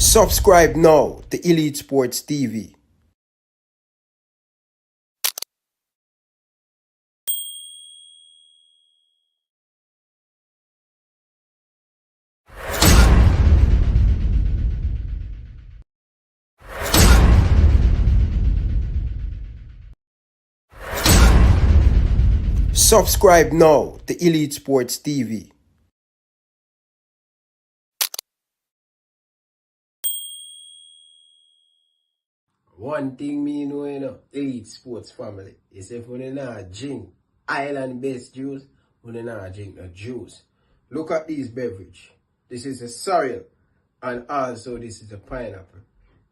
Subscribe now to Elite Sports TV. Subscribe now to Elite Sports TV. One thing me know, Elite Sports family, is if we not drink island-based juice, we not drink no juice. Look at these beverage. This is a cereal, and also this is a pineapple.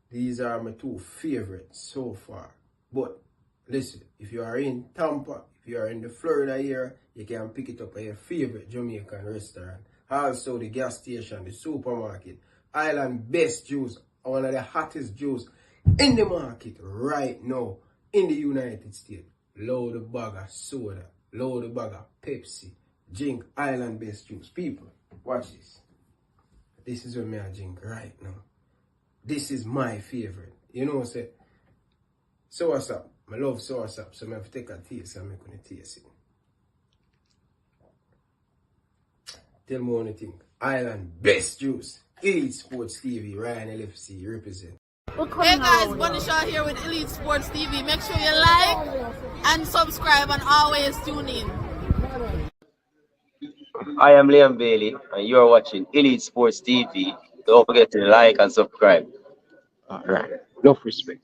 These are my two favorites so far. But listen, if you are in Tampa, if you are in the Florida area, you can pick it up at your favorite Jamaican restaurant. Also the gas station, the supermarket. Island best juice, one of the hottest juice in the market right now in the United States. Load the bag of soda, load the bag of Pepsi. Drink island best juice. People, watch this. This is what I drink right now. This is my favorite. You know what I'm saying? Soursop. I love soursop, so I have to take a taste and I'm going to taste it. Tell me what you think. Island best juice. Elite Sports TV, Ryan LFC represent. Hey guys, Bunny Shaw here with Elite Sports TV. Make sure you like and subscribe and always tune in. I am Liam Bailey and you are watching Elite Sports TV. Don't forget to like and subscribe. Alright, enough respect.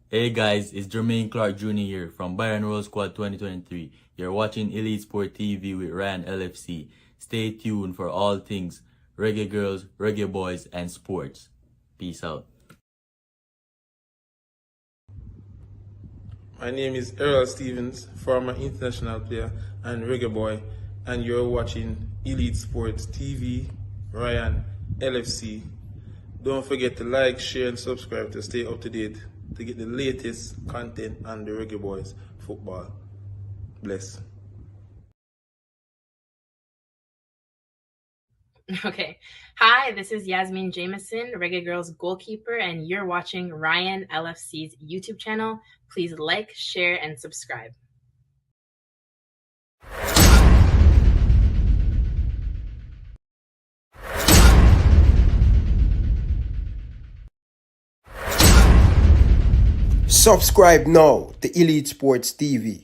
Hey guys, it's Jermaine Clark Jr. here from Byron Roll Squad 2023. You're watching Elite Sport TV with Ryan LFC. Stay tuned for all things reggae girls, reggae boys, and sports. Peace out. My name is Errol Stevens, former international player and reggae boy, and you're watching Elite Sports TV, Ryan LFC. Don't forget to like, share, and subscribe to stay up to date to get the latest content on the reggae boys football. Bless. Okay. Hi, this is Yasmin Jameson, Reggae Girls goalkeeper, and you're watching Ryan LFC's YouTube channel. Please like, share, and subscribe. Subscribe now to Elite Sports TV.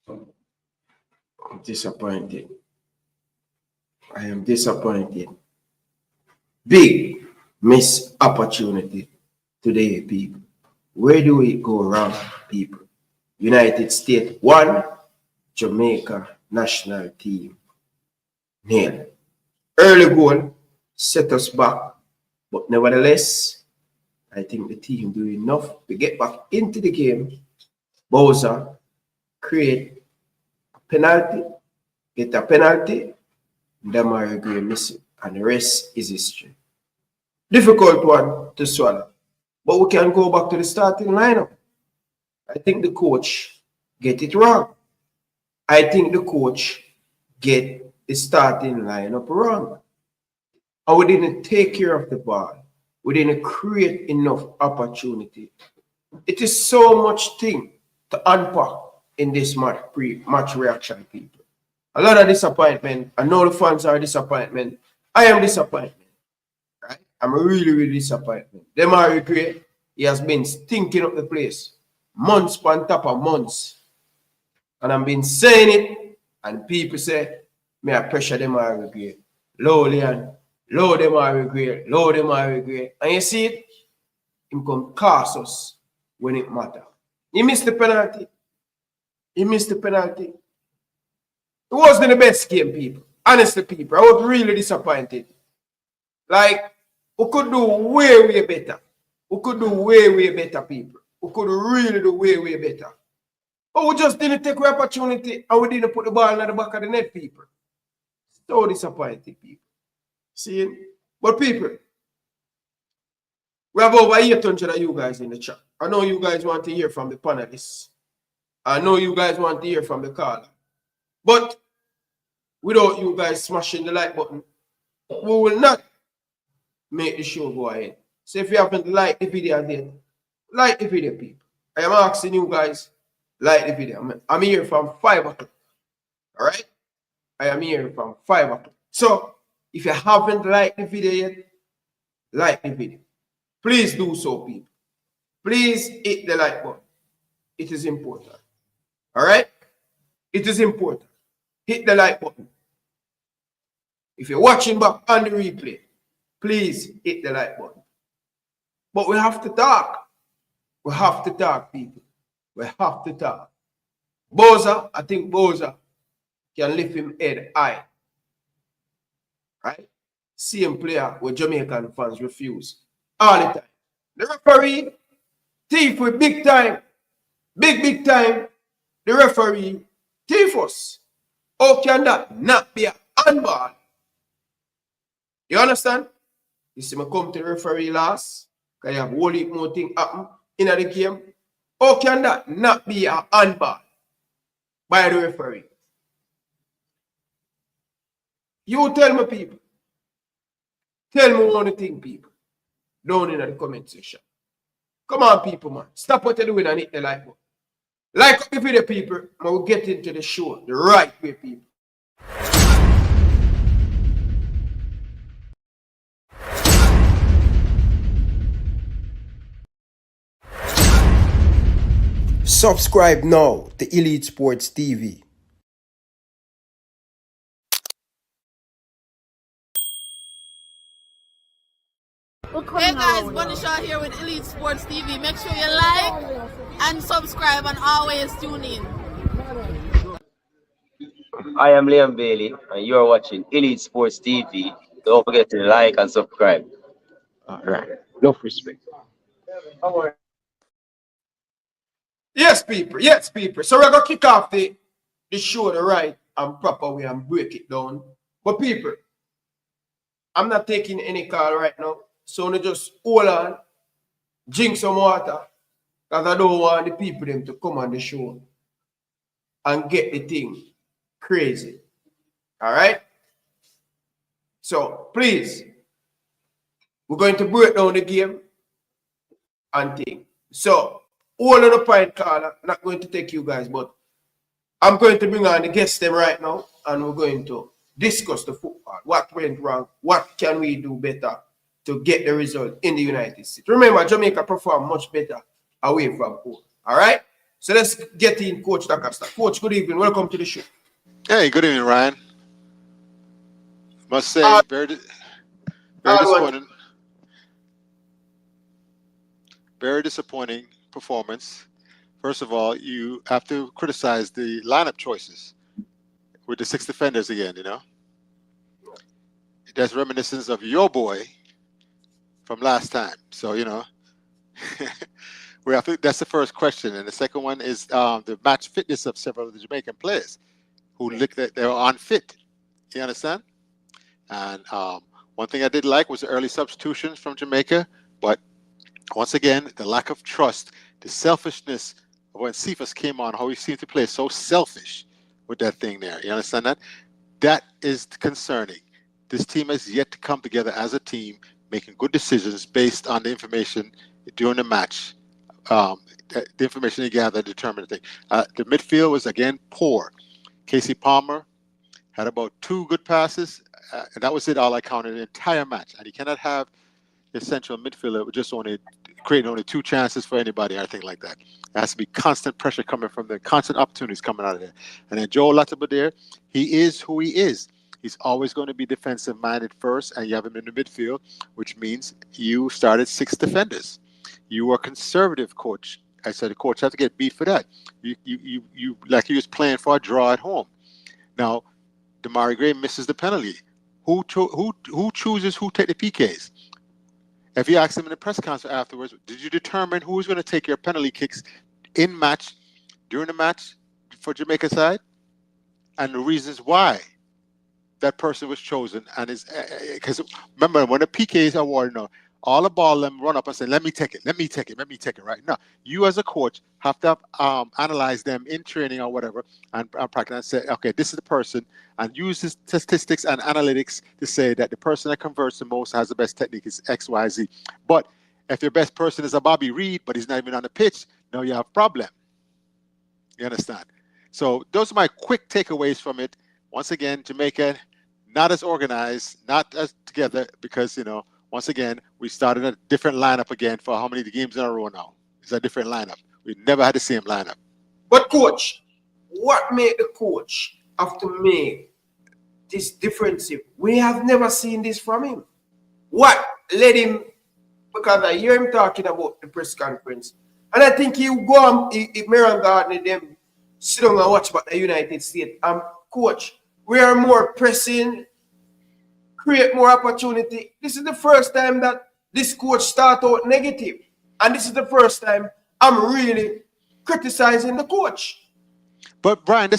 I'm disappointed. I am disappointed. Big missed opportunity today, people. Where do we go wrong, people? United States 1, Jamaica national team 0. Early goal set us back, but nevertheless, I think the team do enough to get back into the game. Bowser create a penalty, get a penalty, Damari Gray miss it, and the rest is history. Difficult one to swallow, but we can go back to the starting lineup. I think the coach get it wrong. I think the coach get the starting lineup wrong. And we didn't take care of the ball. We didn't create enough opportunity. It is so much thing to unpack in this match reaction, people. A lot of disappointment. I know the fans are disappointment. I am disappointed. Right? I'm really, really disappointed. Damari Gray, he has been stinking up the place. Months on top of months. And I've been saying it, and people say, may I pressure them I regret. Low Leon, low them I regret, low them I regret. And you see it, him come cost us when it matter. He missed the penalty. He missed the penalty. It wasn't the best game, people. Honestly, people, I was really disappointed. Like, we could do way, way better. We could do way, way better, people. We could really do way, way better. But we just didn't take the opportunity and we didn't put the ball in the back of the net, people. So disappointed, people. See? But people, We have over 800 of you guys in the chat. I know you guys want to hear from the panelists. I know you guys want to hear from the caller. But without you guys smashing the like button, we will not make the show go ahead. So if you haven't liked the video yet, like the video, people. I am asking you guys, like the video. I'm here from 5 o'clock. All right? I am here from 5 o'clock. So if you haven't liked the video yet, like the video. Please do so, people. Please hit the like button. It is important. All right? It is important. Hit the like button. If you're watching back on the replay, please hit the like button. But we have to talk. We have to talk, people. We have to talk. Boza, I think Boza can lift him head high. Right? Same player where Jamaican fans refuse. All the time. The referee, thief with big time. Big time. The referee, thief us. How can that not be a handball? You understand? You see me come to the referee last, because you have whole heap more thing happen in the game. How can that not be a handball by the referee? You tell me, people. Tell me one thing, people. Down in the comment section. Come on, people, man. Stop what you're doing and hit the like button. Like up the video, people, and we'll get into the show the right way, people. Subscribe now to Elite Sports TV. Hey guys, Bunny Shaw here with Elite Sports TV. Make sure you like and subscribe and always tune in. I am Liam Bailey, and you are watching Elite Sports TV. Don't forget to like and subscribe. All right. Enough respect. Yes, people. Yes, people. So we're going to kick off the show the right and proper way and break it down. But people, I'm not taking any call right now. So I just hold on, drink some water, because I don't want the people them to come on the show and get the thing crazy. All right? So please, we're going to break down the game and thing. So, all of the point caller, not going to take you guys, but I'm going to bring on the guests them right now, and we're going to discuss the football. What went wrong? What can we do better to get the result in the United States? Remember, Jamaica performed much better away from home. All right? So let's get in Coach D'Acosta. Coach, good evening. Welcome to the show. Hey, good evening, Ryan. Must say, very disappointing. Very disappointing performance. First of all, you have to criticize the lineup choices with the 6 defenders again, you know. That's reminiscence of your boy from last time. So, you know, I think that's the first question. And the second one is the match fitness of several of the Jamaican players who looked that they were unfit. You understand? And one thing I did like was the early substitutions from Jamaica, but once again, the lack of trust, the selfishness of when Cephas came on, how he seemed to play so selfish with that thing there. You understand that? That is concerning. This team has yet to come together as a team, making good decisions based on the information during the match. The information they gathered determined the thing. The midfield was, again, poor. Casey Palmer had about 2 good passes, and that was it, all I counted the entire match. And you cannot have the central midfielder just creating only 2 chances for anybody or anything like that. There has to be constant pressure coming from there, constant opportunities coming out of there. And then Joel Latabadere, he is who he is. He's always going to be defensive-minded first, and you have him in the midfield, which means you started 6 defenders. You are conservative, coach. I said the coach had to get beat for that. You like he was playing for a draw at home. Now, Damari Gray misses the penalty. Who chooses who take the PKs? If you ask him in the press conference afterwards, did you determine who was going to take your penalty kicks in match, during the match for Jamaica side, and the reasons why that person was chosen? And is because remember when the PKs are awarded, all the ball them run up and say, let me take it, let me take it, let me take it, right? No, you as a coach have to analyze them in training or whatever and practice and say, okay, this is the person, and use the statistics and analytics to say that the person that converts the most has the best technique is X, Y, Z. But if your best person is a Bobby Reed, but he's not even on the pitch, now you have a problem. You understand? So those are my quick takeaways from it. Once again, Jamaica, not as organized, not as together, because, once again, we started a different lineup again for how many games in a row now. It's a different lineup. We never had the same lineup. But coach, what made the coach have to make this defensive? We have never seen this from him. What led him? Because I hear him talking about the press conference, and I think he go on, Miran Gardner, them sit down and watch about the United States. Coach, we are more pressing, create more opportunity. This is the first time that this coach start out negative, and this is the first time I'm really criticizing the coach. But Brian,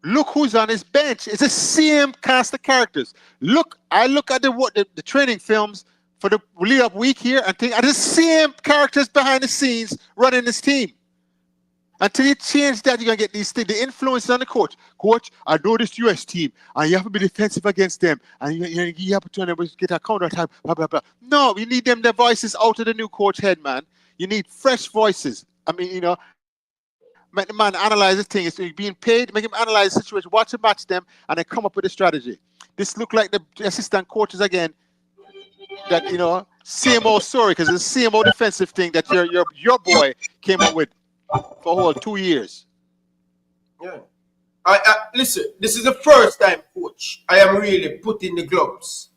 look who's on his bench. It's the same cast of characters. I look at the training films for the lead up week here and think are the same characters behind the scenes running this team. Until you change that, you're gonna get these things. The influence on the coach. Coach, I know this US team, and you have to be defensive against them, and you have to get a counter attack. Blah blah blah. No, you need their voices out of the new coach head, man. You need fresh voices. I mean, make the man analyze this thing. It's being paid. Make him analyze the situation. Watch him match them, and then come up with a strategy. This look like the assistant coaches again. That same old story, because it's the same old defensive thing that your boy came up with for a whole 2 years. Yeah. Listen, this is the first time, coach, I am really putting the gloves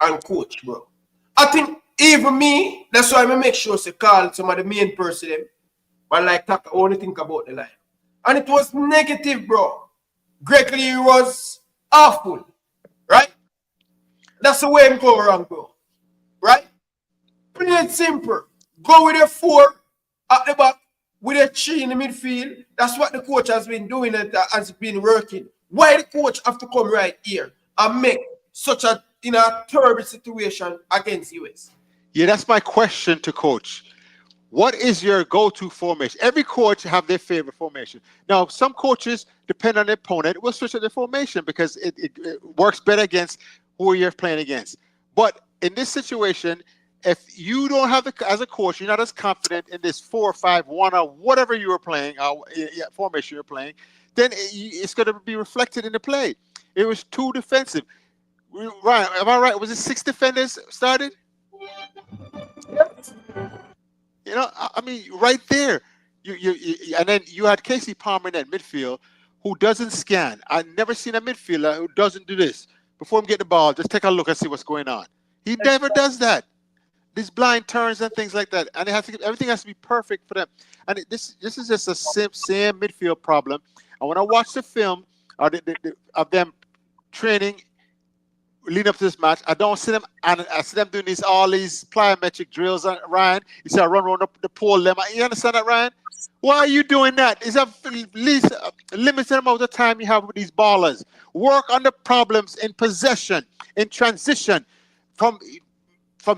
on coach, bro. I think even me, that's why I make sure to call some of the main person, but I only think about the line. And it was negative, bro. Greg Lee was awful, right? That's the way I'm going wrong, bro. Right? Play it simple. Go with a 4 at the back, with a 3 in the midfield. That's what the coach has been doing and has been working. Why the coach have to come right here and make such a terrible situation against US? Yeah, that's my question to coach. What is your go-to formation? Every coach have their favorite formation. Now, some coaches, depend on the opponent, will switch to the formation because it works better against who you're playing against. But in this situation, if you don't have as a coach, you're not as confident in this 4-5-1 or whatever you were playing, formation you're playing, then it's going to be reflected in the play. It was too defensive. Ryan, am I right? Was it 6 defenders started? I mean, right there. You and then you had Casey Palmer in that midfield who doesn't scan. I've never seen a midfielder who doesn't do this. Before him get the ball, just take a look and see what's going on. He never does that. These blind turns and things like that, and everything has to be perfect for them. And this is just a same midfield problem. And when I watch the film of them training leading up to this match, I don't see them, and I see them doing all these plyometric drills. Ryan, you see I run around the pole lemma. You understand that, Ryan? Why are you doing that? It's at least a limited amount of time you have with these ballers. Work on the problems in possession, in transition, from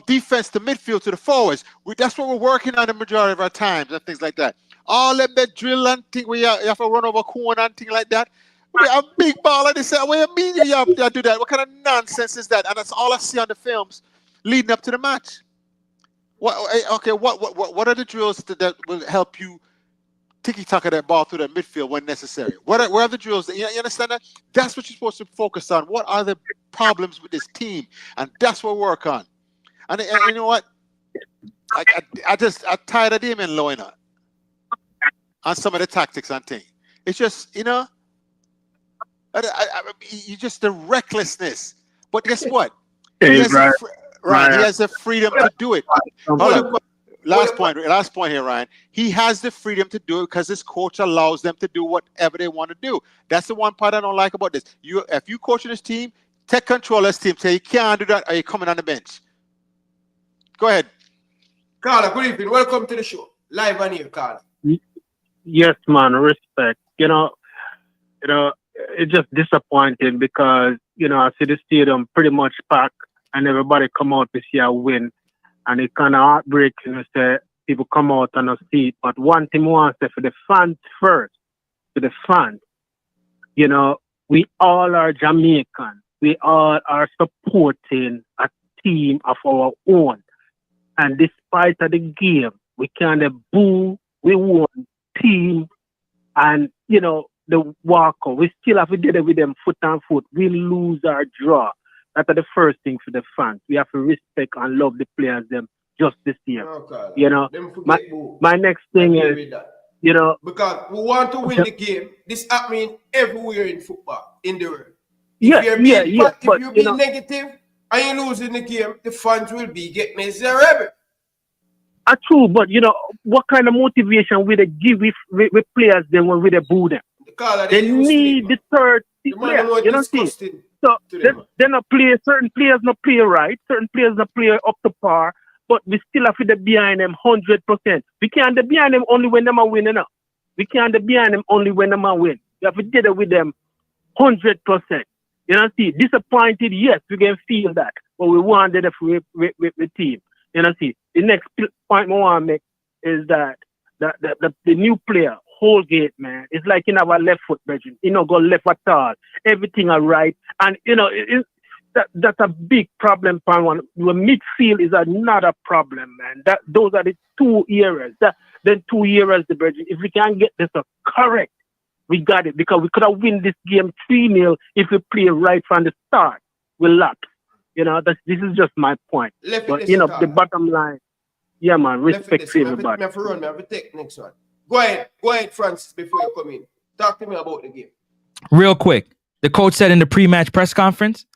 defense to midfield to the forwards. That's what we're working on the majority of our times and things like that. All them that drill and thing where you have to run over corner and thing like that. We have big baller. They say, what do you mean you have to do that? What kind of nonsense is that? And that's all I see on the films leading up to the match. What are the drills that will help you tiki-taka that ball through that midfield when necessary? Where are the drills? You understand that? That's what you're supposed to focus on. What are the problems with this team? And that's what we work on. And you know what? I'm tired of them and lowing on some of the tactics and things. It's just, you just the recklessness. But guess what? He has the freedom to do it. Hold on. Last point here, Ryan. He has the freedom to do it because his coach allows them to do whatever they want to do. That's the one part I don't like about this. If you coaching this team, take control of this team. Say you can't do that, or you're coming on the bench. Go ahead. Carla, good evening. Welcome to the show. Live on here, Carla. Yes, man. Respect. It's just disappointing because, I see the stadium pretty much packed and everybody come out to see a win. And it's kind of heartbreaking to say people come out and not see it. But one thing I want to say for the fans first, for the fans, you know, we all are Jamaican. We all are supporting a team of our own. And despite of the game, we kind of boo, we won team, and, you know, the walkout. We still have to get it with them foot and foot. We lose our draw. That's the first thing for the fans. We have to respect and love the players them just this year. Okay. You know, Them forget boo. my next thing I agree is, with that. you know, Because we want to win the game. This happening everywhere in football, in the world. yeah, If you're yeah, being, yeah. if But, you're you being know, negative and you're losing the game, the fans will be get miserable. true, but, you know, what kind of motivation will they give with players then when we boo them? The caller They they used to it, need man. the third The man player. was You know, see? disgusting So to them. Man. they not play, certain players not play right, certain players not play up to par, but we still have to be behind them 100%. We can't be behind them only when them are winning up. We can't be behind them only when them are win. We have to get it with them 100%. You know, see, disappointed, yes, we can feel that, but we wanted it with the team. You know, see, the next point I want to make is that the new player, Holgate, man, it's like you have a left foot, Bridget. You know, go left at all. Everything are right. And, you know, that's a big problem for one. The midfield is another problem, man. Those are the two areas. The 2 areas, the Bridget. If we can get this correct, we got it. Because we could have win this game 3-0 if we play right from the start. We lapse. You know, this is just my point. But, you know, the bottom line, yeah, man, respect for everybody. I have to run. I have to take next one. Go ahead, Francis, before you come in. Talk to me about the game. Real quick, the coach said in the pre-match press conference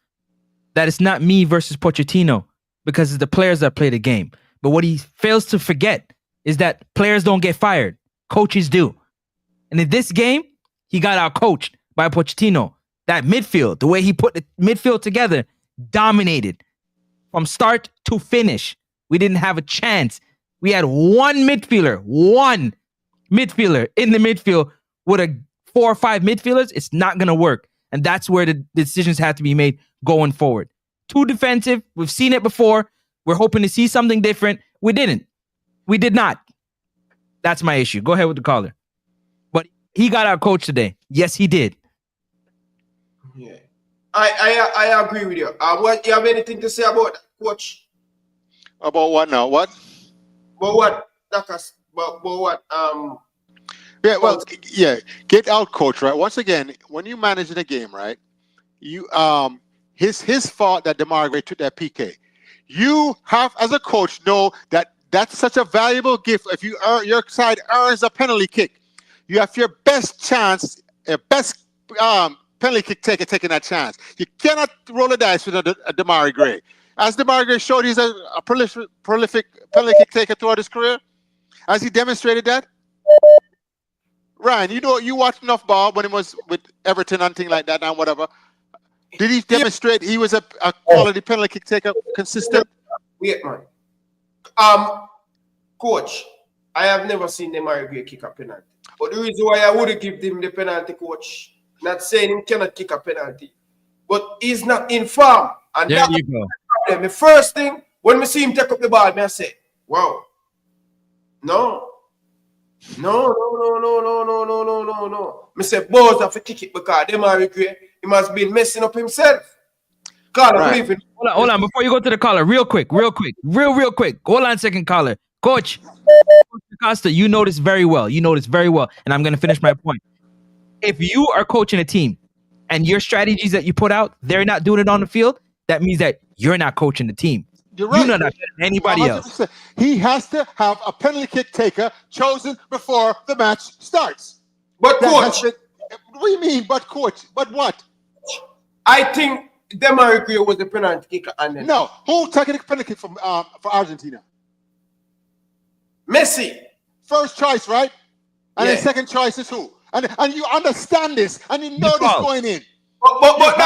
that it's not me versus Pochettino because it's the players that play the game. But what he fails to forget is that players don't get fired. Coaches do. And in this game, he got out-coached by Pochettino. That midfield, the way he put the midfield together, dominated from start to finish. We didn't have a chance. We had one midfielder in the midfield with 4 or 5 midfielders. It's not going to work. And that's where the decisions have to be made going forward. Too defensive. We've seen it before. We're hoping to see something different. We didn't. We did not. That's my issue. Go ahead with the caller. But he got our coach today. Yes, he did. Yeah. I agree with you. What you have anything to say about that, coach? About what now? What? But what? But what? Yeah, well, yeah. Get out, coach. Right. Once again, when you manage the game, right? You his fault that DeMar Gray took that PK. You have, as a coach, know that that's such a valuable gift. If your side earns a penalty kick, you have your best chance, best penalty kick taker taking that chance. You cannot roll the dice with a DeMar Gray. As DeMar Gray showed, he's a prolific penalty kick taker throughout his career. Has he demonstrated that? Ryan, you know, you watched enough ball when he was with Everton and things like that and whatever. Did he demonstrate he was a quality penalty kick taker, consistent? Wait, man. Coach, I have never seen DeMar Gray kick a penalty. But the reason why I would give him the penalty, coach, not saying he cannot kick a penalty, but he's not in form. And there that's you go. the problem. The first thing, when I see him take up the ball, I say, wow. No. I say, Boz have to kick it because DeMar Gray, he must be messing up himself. Right. Hold on. Before you go to the caller, real quick. Real quick. Hold on a second, caller. Coach Costa, you know this very well. And I'm going to finish my point. If you are coaching a team and your strategies that you put out, they're not doing it on the field, that means that you're not coaching the team. You're right. You're not better than anybody 100%. else. He has to have a penalty kick taker chosen before the match starts. But coach, what do you mean, but coach? But what? I think DeMar Gray was the penalty kicker. And then No, who took the penalty kick for Argentina? Messi. First choice, right? And then second choice is who? And you understand this, and you know this going in. But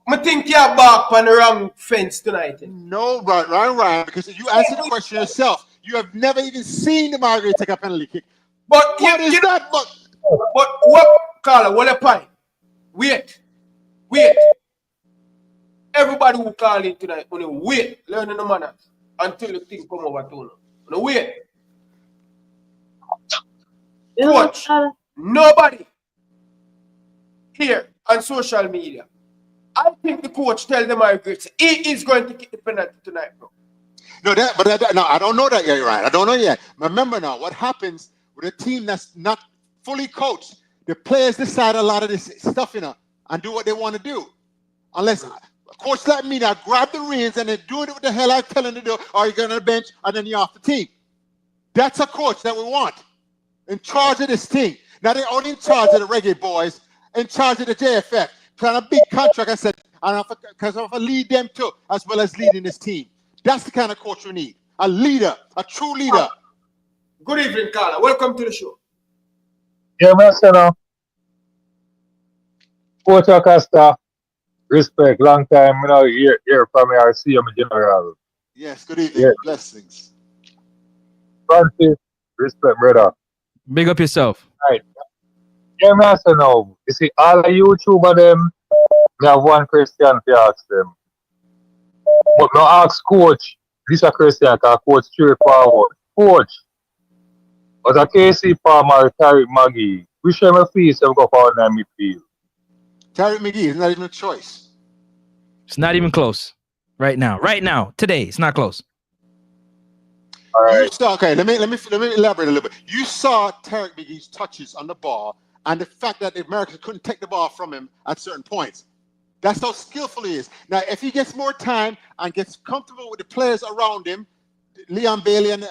I think you're back on the wrong fence tonight. No, right, because you answered the question yourself. You have never even seen DeMar Gray take a penalty kick. But what is that? But what, Carla, what a point. Wait. Everybody who call in tonight, only wait, learning the manners. until the thing come over to you. No wait. Coach, nobody here on social media. I think the coach tell them I agree. He is going to kick the penalty tonight, bro. No, no, I don't know that yet, Ryan. I don't know yet. Remember now, what happens with a team that's not fully coached? The players decide a lot of this stuff, and do what they want to do. Unless a coach like me now grab the reins and then do it what the hell I tell him to do, or you're going to the bench and then you're off the team. That's a coach that we want in charge of this team. Now they're only in charge of the Reggae Boys, in charge of the JFF. Plan a big contract, I said, because I lead them too, as well as leading this team. That's the kind of coach we need. A leader, a true leader. Good evening, Carla. Welcome to the show. Yeah, man, Coach Acosta, respect. Long time, hear from me or see you in general. Yes, good evening. Yeah. Blessings. Francis, respect, brother. Big up yourself. Right. Yeah, man, now, you see, all the YouTuber them, they have one question to ask them. But no ask coach, this a question can coach straightforward. Coach, as a KC Palmer or Tariq Maggie, which one of these have go for in midfield? Tariq McGee is not even a choice. It's not even close. Right now, today, it's not close. All right. Okay, let me elaborate a little bit. You saw Tariq McGee's touches on the ball and the fact that the Americans couldn't take the ball from him at certain points. That's how skillful he is. Now, if he gets more time and gets comfortable with the players around him, Leon Bailey and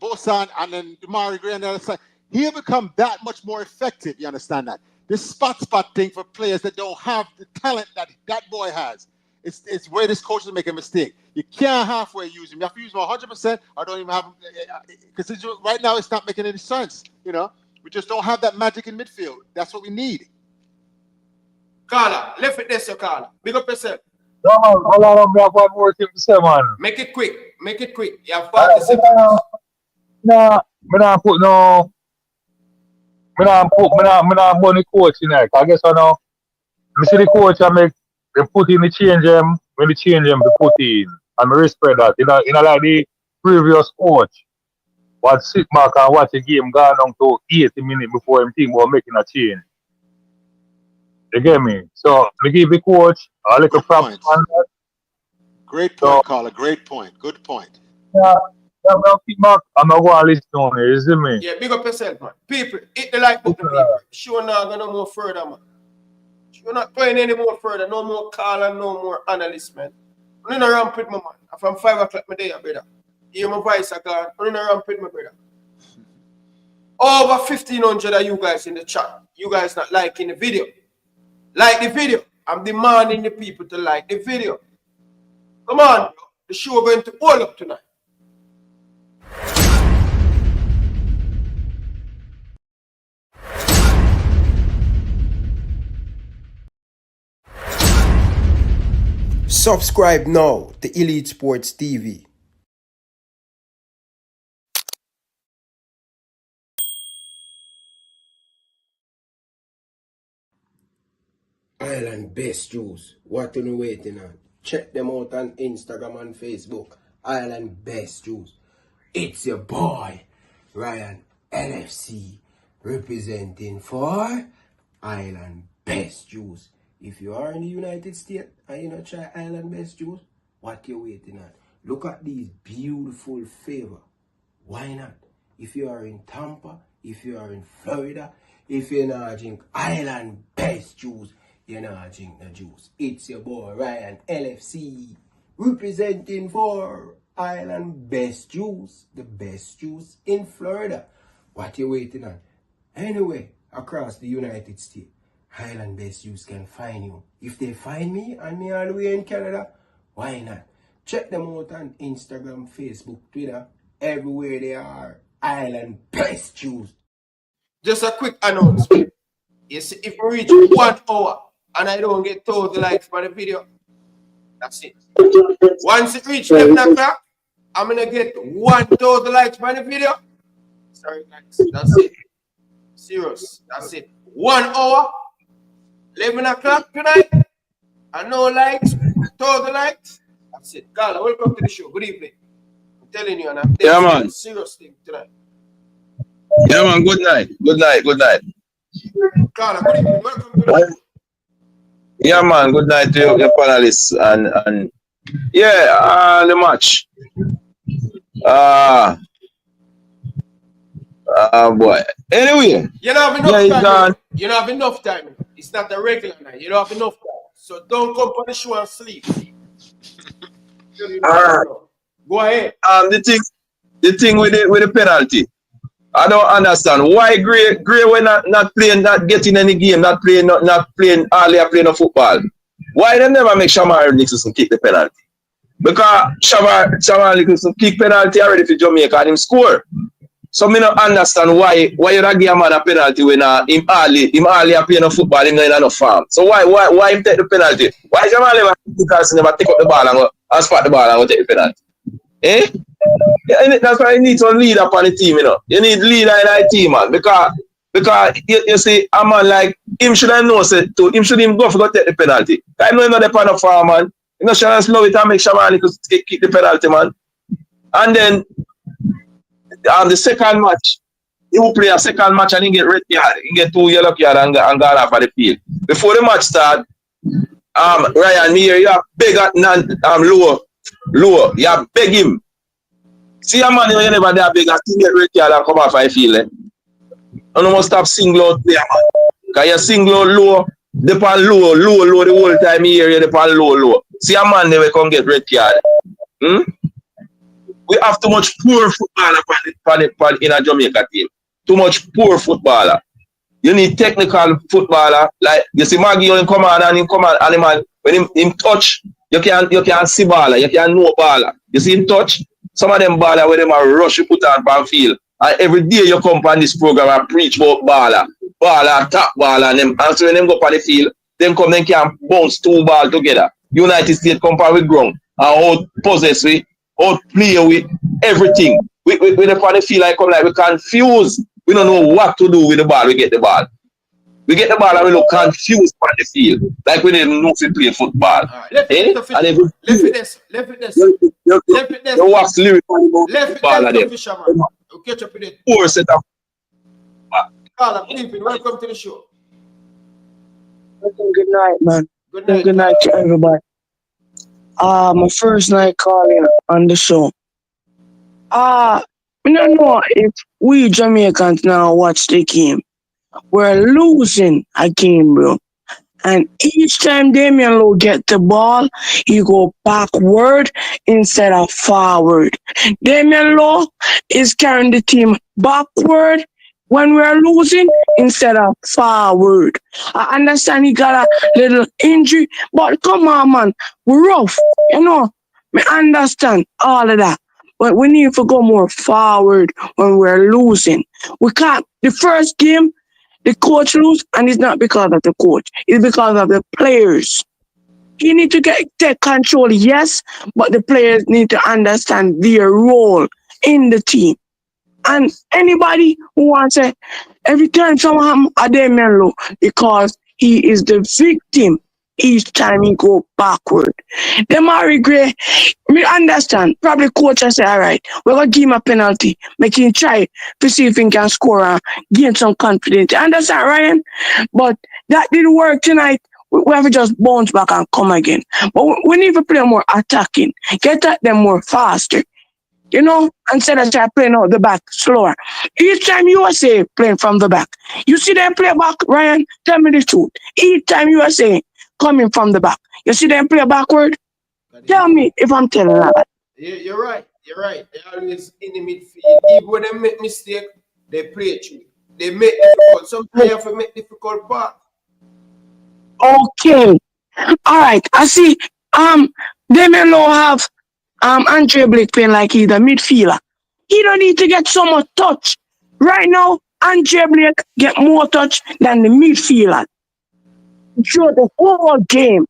Bosan and then Damari Gray on the other side, he'll become that much more effective. You understand that? This spot thing for players that don't have the talent that boy has. It's where this coach is making a mistake. You can't halfway use him. You have to use him 100% or don't even have him. Because right now it's not making any sense. We just don't have that magic in midfield. That's what we need. Carla, left it there, sir, Carla. Big up yourself. No, man, hold on, we have one more thing to say, man. Make it quick. You have 40 seconds. No, me not put money coach in there. I guess I know. Me see the coach I make them put in the change them, when they change them to put in. And me respect that. Like the previous coach what sit back and watch the game gone down to 80 minutes before him think about making a change. You get me? So me give the coach a little props on that. Great point, Carla. Great point. Good point. Yeah, I'm not going to listen on it, you see me? Yeah, big up yourself, man. People, hit the like button, people. Sure not going no more further, man. You're not going any more further. No more call and no more analyst, man. I'm not ramp with my man. From 5 o'clock my day, brother. Hear my voice again. I'm not ramp with my brother. Over 1,500 of you guys in the chat. You guys not liking the video. Like the video. I'm demanding the people to like the video. Come on, bro. The show going to all up tonight. Subscribe now to Elite Sports TV. Island Best Juice. What are you waiting on? Check them out on Instagram and Facebook. Island Best Juice. It's your boy, Ryan LFC, representing for Island Best Juice. If you are in the United States and you not try Island Best Juice, what you waiting on? Look at these beautiful flavor. Why not? If you are in Tampa, if you are in Florida, if you not drink Island Best Juice, you not drink the juice. It's your boy Ryan LFC, representing for Island Best Juice, the best juice in Florida. What you waiting on? Anyway, across the United States, Highland Best Juice can find you. If they find me and me all the way in Canada, why not? Check them out on Instagram, Facebook, Twitter, everywhere they are. Island Best Juice. Just a quick announcement. You see, if we reach 1 hour and I don't get told the likes for the video, that's it. Once it reaches 11 o'clock, I'm going to get 1,000 likes for the video. Sorry, guys. That's it. Serious. That's it. 1 hour. 11 o'clock tonight, and no likes, 1,000 likes. That's it. Carla, welcome to the show. Good evening. telling you, and I'm Yeah, man. serious thing tonight. Yeah, man. Good night. Good night. Good night. Carla, good evening. Welcome to the show. Yeah, man. Good night to your panelists and the match. Boy. Anyway. You don't have enough Yeah, time. You don't have enough time. It's not a regular night. You don't have enough time. So don't come on the show and sleep. Go ahead. The thing with the penalty. I don't understand why Gray when not playing, not getting any game, not playing hardly playing no football. Why they never make Shamar Nicholson kick the penalty? Because Shamar Nicholson kick penalty already for Jamaica and him score. So me don't understand why you don't give a man a penalty when him hardly playing no football, him not in enough farm. So why him take the penalty? Why Shamar never take up the ball and spot the ball and go take the penalty? Eh? Yeah, that's why you need some leader upon the team, you know. You need leader in the team, man. Because you see, a man like him should have known him should go for take the penalty. I know the pan of farm, man. You know, Shannon slow it and make Shamani kick the penalty, man. And then the second match, he will play a second match and he get red card. He get 2 yellow card and go off of the field. Before the match start, Ryan, me here, you have beg low. You have beg him. See a man, you never there big and still get red card and come off I feel it. You must stop single out player, man. Because you single out low, they pan low the whole time here, they pan low. See a man never come get red card. We have too much poor footballer in a Jamaica team. Too much poor footballer. You need technical footballer. Like you see Maggie when come on and the man when him touch, you can see baller, you can know baller. You see him touch? Some of them baller where them are rush you put on field. And every day you come on this program and preach about baller, top baller, and so when them go on the field, them can bounce 2 balls together. United States come on with ground and out possess with, out play with everything. We on the field like come like we confused. We don't know what to do with the ball. We get the ball. We get the ball and we look confused on the field. Like we didn't know if we play football. Left it this. You wax lyric about football of them. We'll catch up with it. Poor set of Carla, welcome to the show. Good night, man. Good night to everybody. My first night calling on the show. I don't know if we Jamaicans now watch the game. We're losing a game, bro. And each time Damian Lowe get the ball, he go backward instead of forward. Damian Lowe is carrying the team backward when we're losing instead of forward. I understand he got a little injury, but come on, man. We're rough, you know. I understand all of that. But we need to go more forward when we're losing. We can't. The first game, the coach lose, and it's not because of the coach. It's because of the players. He need to take control, yes, but the players need to understand their role in the team. And anybody who wants to every time someone a Damian Lowe because he is the victim each time he go backward. They might regret. Me understand. Probably coach will say, all right, we're going to give him a penalty. Make him try to see if he can score and gain some confidence. You understand, Ryan? But that didn't work tonight. We have to just bounce back and come again. But we need to play more attacking. Get at them more faster. You know, instead of trying playing out the back slower. Each time USA playing from the back. You see them play back, Ryan? Tell me the truth. Each time USA coming from the back. You see them play backward? Tell me if I'm telling that. You're right. They're always in the midfield. Even when they make mistake, they play through. They make difficult. Some players make difficult part. Okay. All right. I see. Damian Lowe have Andre Blake playing like he's a midfielder. He don't need to get so much touch. Right now, Andre Blake get more touch than the midfielder. Through the whole game.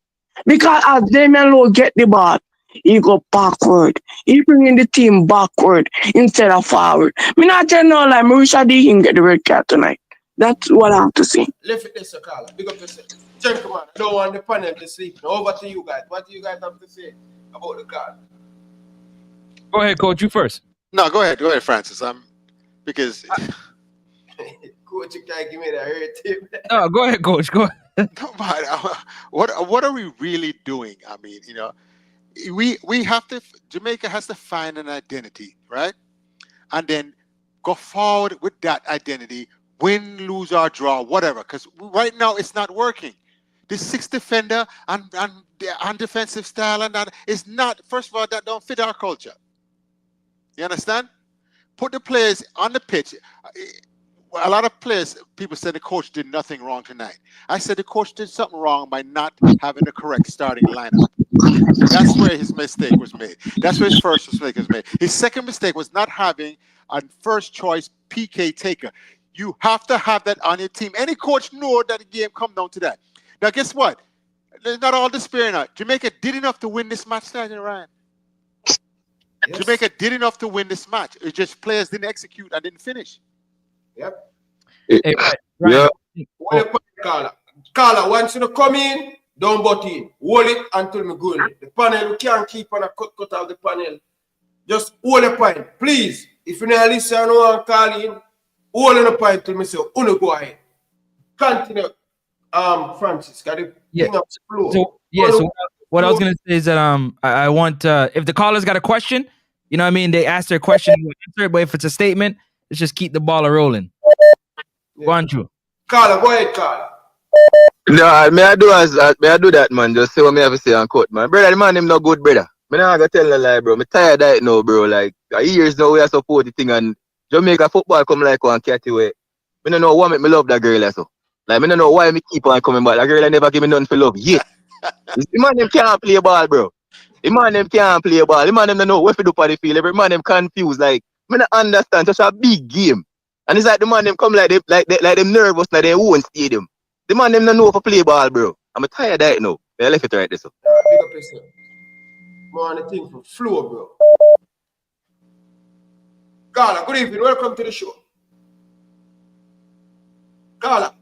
Because as Damian Lowe get the ball, he go backward. He bringing the team backward instead of forward. Me not tell no like Marisha D can get the red card tonight. That's what I have to say. Left it there, Carla. Big up yourself. Gentlemen, I don't want the panel to sleep. Now over to you guys. What do you guys have to say about the card? Go ahead, coach. You first. No, go ahead, Francis. Because Coach, you can't give me that hurt tip. No, go ahead, coach. Go ahead. no, but what are we really doing? I mean, we have to. Jamaica has to find an identity, right? And then go forward with that identity, win, lose, or draw, whatever. Because right now it's not working. This sixth defender and the undefensive style and that is not. First of all, that don't fit our culture. You understand? Put the players on the pitch. A lot of players, people said the coach did nothing wrong tonight. I said the coach did something wrong by not having the correct starting lineup. That's where his mistake was made. That's where his first mistake was made. His second mistake was not having a first choice PK taker. You have to have that on your team. Any coach knows that the game come down to that. Now, guess what? There's not all despair now. Jamaica did enough to win this match, Sergeant Ryan. Yes. Jamaica did enough to win this match. It's just players didn't execute and didn't finish. Yep. Hey, Ryan. Yeah. Carla, once you come in, don't butt in. Hold it until me go in. The panel, we can't keep on a cut out the panel. Just hold the point. Please, if you not listen and want to call in, hold the point till me say, go ahead. Continue, Francis. Got it? So what I was gonna say is that I want if the callers got a question, you know what I mean, they ask their question, you answer it, but if it's a statement, let's just keep the ball rolling. Yeah. Go on, Drew. Carla, go ahead, Carla. No, may I do that, man. Just say what me have to say on court, man. Brother, the man him no good, brother. Me not gonna tell a lie, bro. Me tired of it now, bro. Like years now we are support the thing and Jamaica football come like one catty way. Me don't know why me love that girl also. Like me don't know why me keep on coming back. That girl I never give me nothing for love. Yeah. The man them can't play ball, bro. The man them can't play ball. The man them don't know what to do for the field. Every man them confused. Like me not understand. Such a big game. And it's like the man them come like them nervous na their own stadium. The man them don't know for play ball, bro. I'm tired of it now. I left it right there, so. Big up yourself. More on the thing from flow, bro. Carla, good evening. Welcome to the show. Carla.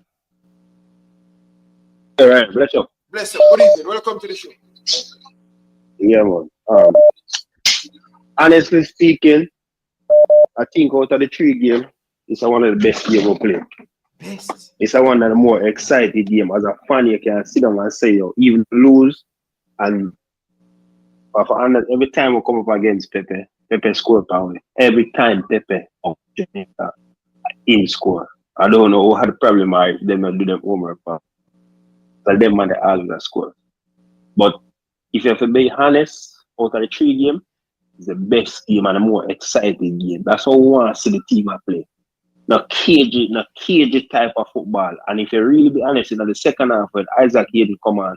All right, bless you. Bless you. Good evening. Welcome to the show. Yeah, man. Honestly speaking, I think out of the 3 games, it's one of the best games we play. Best. It's one of the more exciting games. As a fan, you can sit down and say, yo, even lose, and every time we come up against Pepe score power. Every time Pepe in score. I don't know what the problem is. They don't do them homework, but them man they always score. But if you have to be honest, out of the 3 games, it's the best game and the more exciting game. That's how we want to see the team play. Not cagey type of football. And if you really be honest, in the second half when Isaac Hayden come on,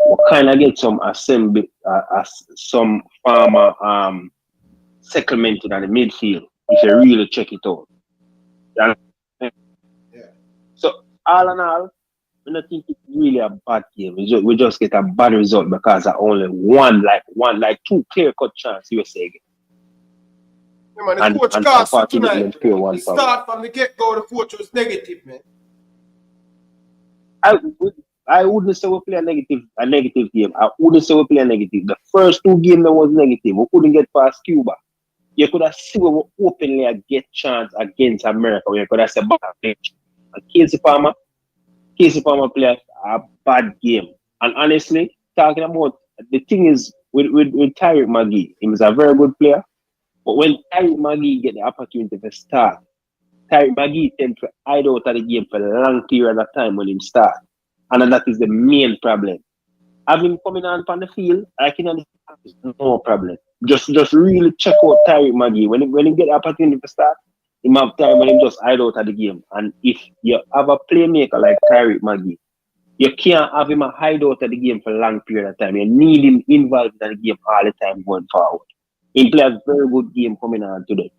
we kind of get some assembly, some farmer settlement in the midfield. If you really check it out. Yeah. So all in all, I don't think it's really a bad game. We just get a bad result because of only one, 2 clear-cut chances USA get. Yeah, man, the coach cast tonight. The start from the get-go, the coach was negative, man. I wouldn't say we play a negative game. I wouldn't say we play a negative. The first 2 games that was negative. We couldn't get past Cuba. You could have seen we openly get chance against America. You could have said bad bench. And Casey Palmer played a bad game. And honestly, talking about the thing is with Tyreek Magee, he was a very good player. But when Tyreek Magee get the opportunity to start, Tyreek Magee tends to hide out of the game for a long period of time when he start. And that is the main problem. Having coming on the field, I can understand no problem. Just really check out Tyreek Magee. When he get the opportunity to start, he have time when he just hide out of the game. And if you have a playmaker like Tyreek Magee, you can't have him hide out of the game for a long period of time. You need him involved in the game all the time going forward. He played a very good game coming on today.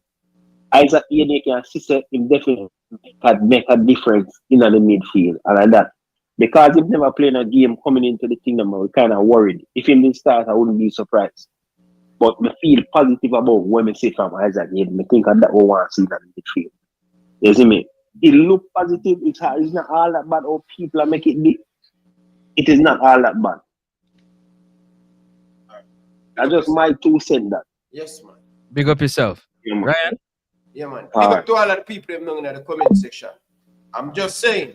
Isaac Hayden can see him definitely can make a difference in the midfield and like that. Because he's never played a game coming into the kingdom, we're kind of worried. If he didn't start, I wouldn't be surprised. But I feel positive about when we see from Isaac Hayden. I think that we want to see that in the midfield. You see me? It looks positive. It's not all that bad. Or people are making it big. It is not all that bad. I just my 2 cents that. Yes, man. Big up yourself. Yeah, man. Ryan? Yeah, man. Big All up right. to all of the people in the comment section. I'm just saying,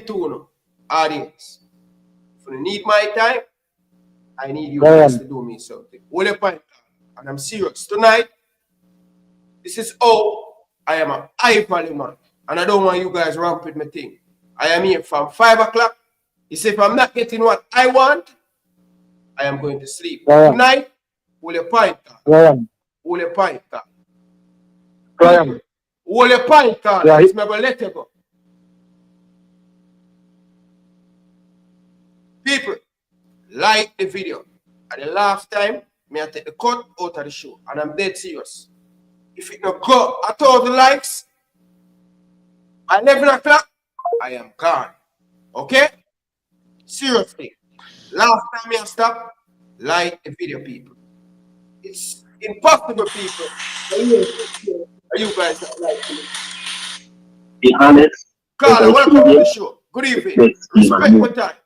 to you, audience, if you need my time, I need you guys to do me something. Hold your point, and I'm serious. Tonight, this is how I am a high value man, and I don't want you guys ramp with my thing. I am here from 5 o'clock. He said, if I'm not getting what I want, I am going to sleep. Tonight, hold your point, hold your point, hold your point, it's never let you go. People, like the video. And the last time, I take the cut out of the show. And I'm dead serious. If it not go 1,000 likes, at 11 o'clock, I am gone. Okay? Seriously. Last time I stop, like the video, people. It's impossible, people. Are you guys not like me? Be honest. Carla, welcome to the show. Good evening. Respect my time.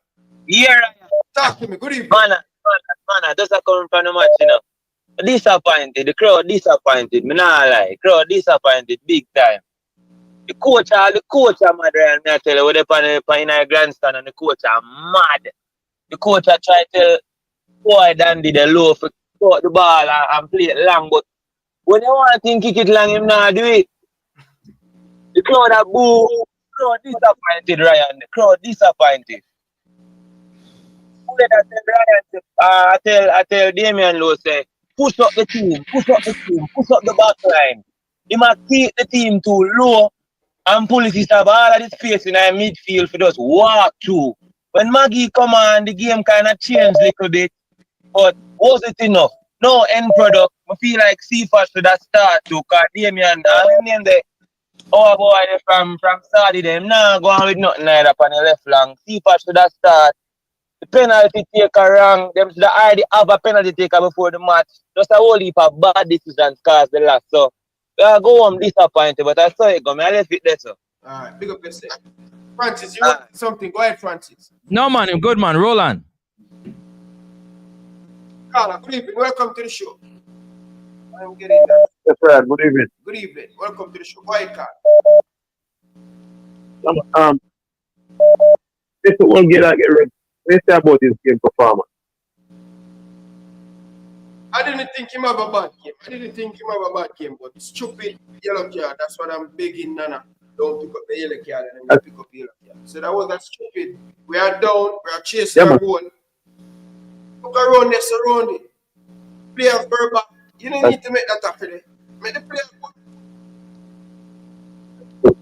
Yeah, talk to me. Good evening. Man, those are coming from the match, you know. Disappointed. The crowd disappointed. Me not lie. Crowd disappointed big time. The coach, mad, I tell you, when they in a grandstand and the coach are mad. The coach try to tell boy Dandy the low for cut the ball and play it long, but when you want to kick it long, him not do it. The crowd are boo. The crowd disappointed, Ryan. The crowd disappointed. I tell Damian Lowe, say, push up the team, push up the back line. He might keep the team too low and police have all of this space in our midfield for just walk through. When Maggie come on, the game kind of changed a little bit, but was it enough? No end product. I feel like Seaford should have started to, because Damian, our boy from Saudi, them now go on with nothing either on the left flank. Seaford should have started. The penalty taker wrong. Them should already have a penalty taker before the match. Just a whole heap of bad decisions caused the last. So, I go home disappointed, but I saw it go. I left it there, so. Alright, big up yourself. Francis, you want something? Go ahead, Francis. No, man. I'm good, man. Roll on. Carla, good evening. Welcome to the show. I'm getting that. Yes, sir. Good evening. Good evening. Welcome to the show. Go ahead, Carla. This one get ready. Let's say about his game performance. I didn't think him have a bad game. But stupid yellow card. That's what I'm begging Nana. Don't pick up the yellow card and then pick up the yellow card. So that was that stupid. We are down. We are chasing our goal. Look around there, surround it. Players go back. You don't need to make that tackle there. Make the player go.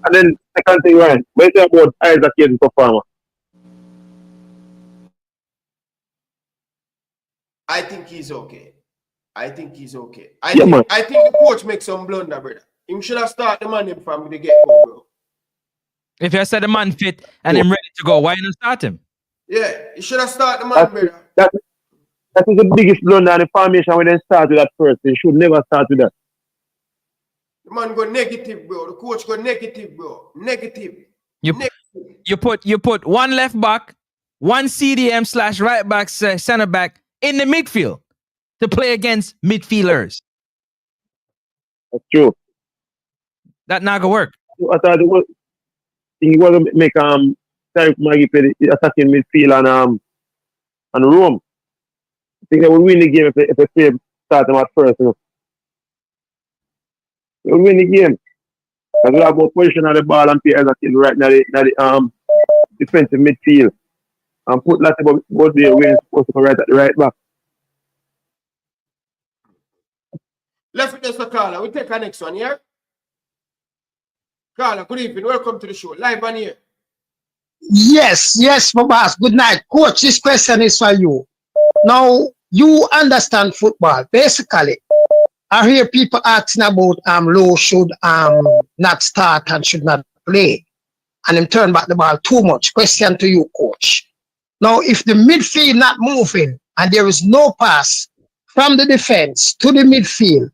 And then second thing, Ryan, what you say about Isaac Hayden's performance? I think he's okay. I think the coach makes some blunder, brother. He should have started the man from the get-go, bro. If you said the man fit and him ready to go, why not start him? Yeah, he should have started the man, brother. That is the biggest blunder in the formation when they start with that first. They should never start with that. The man go negative, bro. The coach go negative, bro. Negative. You put one left back, one CDM / right back, center back in the midfield to play against midfielders. That's true. That not gonna work. I thought he was to make Tariq Maggie play the attacking midfield and Rome. I think they would win the game if they start them at first. You know. They would win the game. Because we have more position of the ball and play Isaac Hayden right now the defensive midfield. And put lots of both there when supposed to go right at the right back. Let's get this Carla. We take our next one here. Carla, good evening. Welcome to the show. Live on here. Yes, my boss. Good night. Coach, this question is for you. Now, you understand football. Basically, I hear people asking about Lowe should not start and should not play. And him turn back the ball too much. Question to you, coach. Now, if the midfield not moving and there is no pass from the defense to the midfield,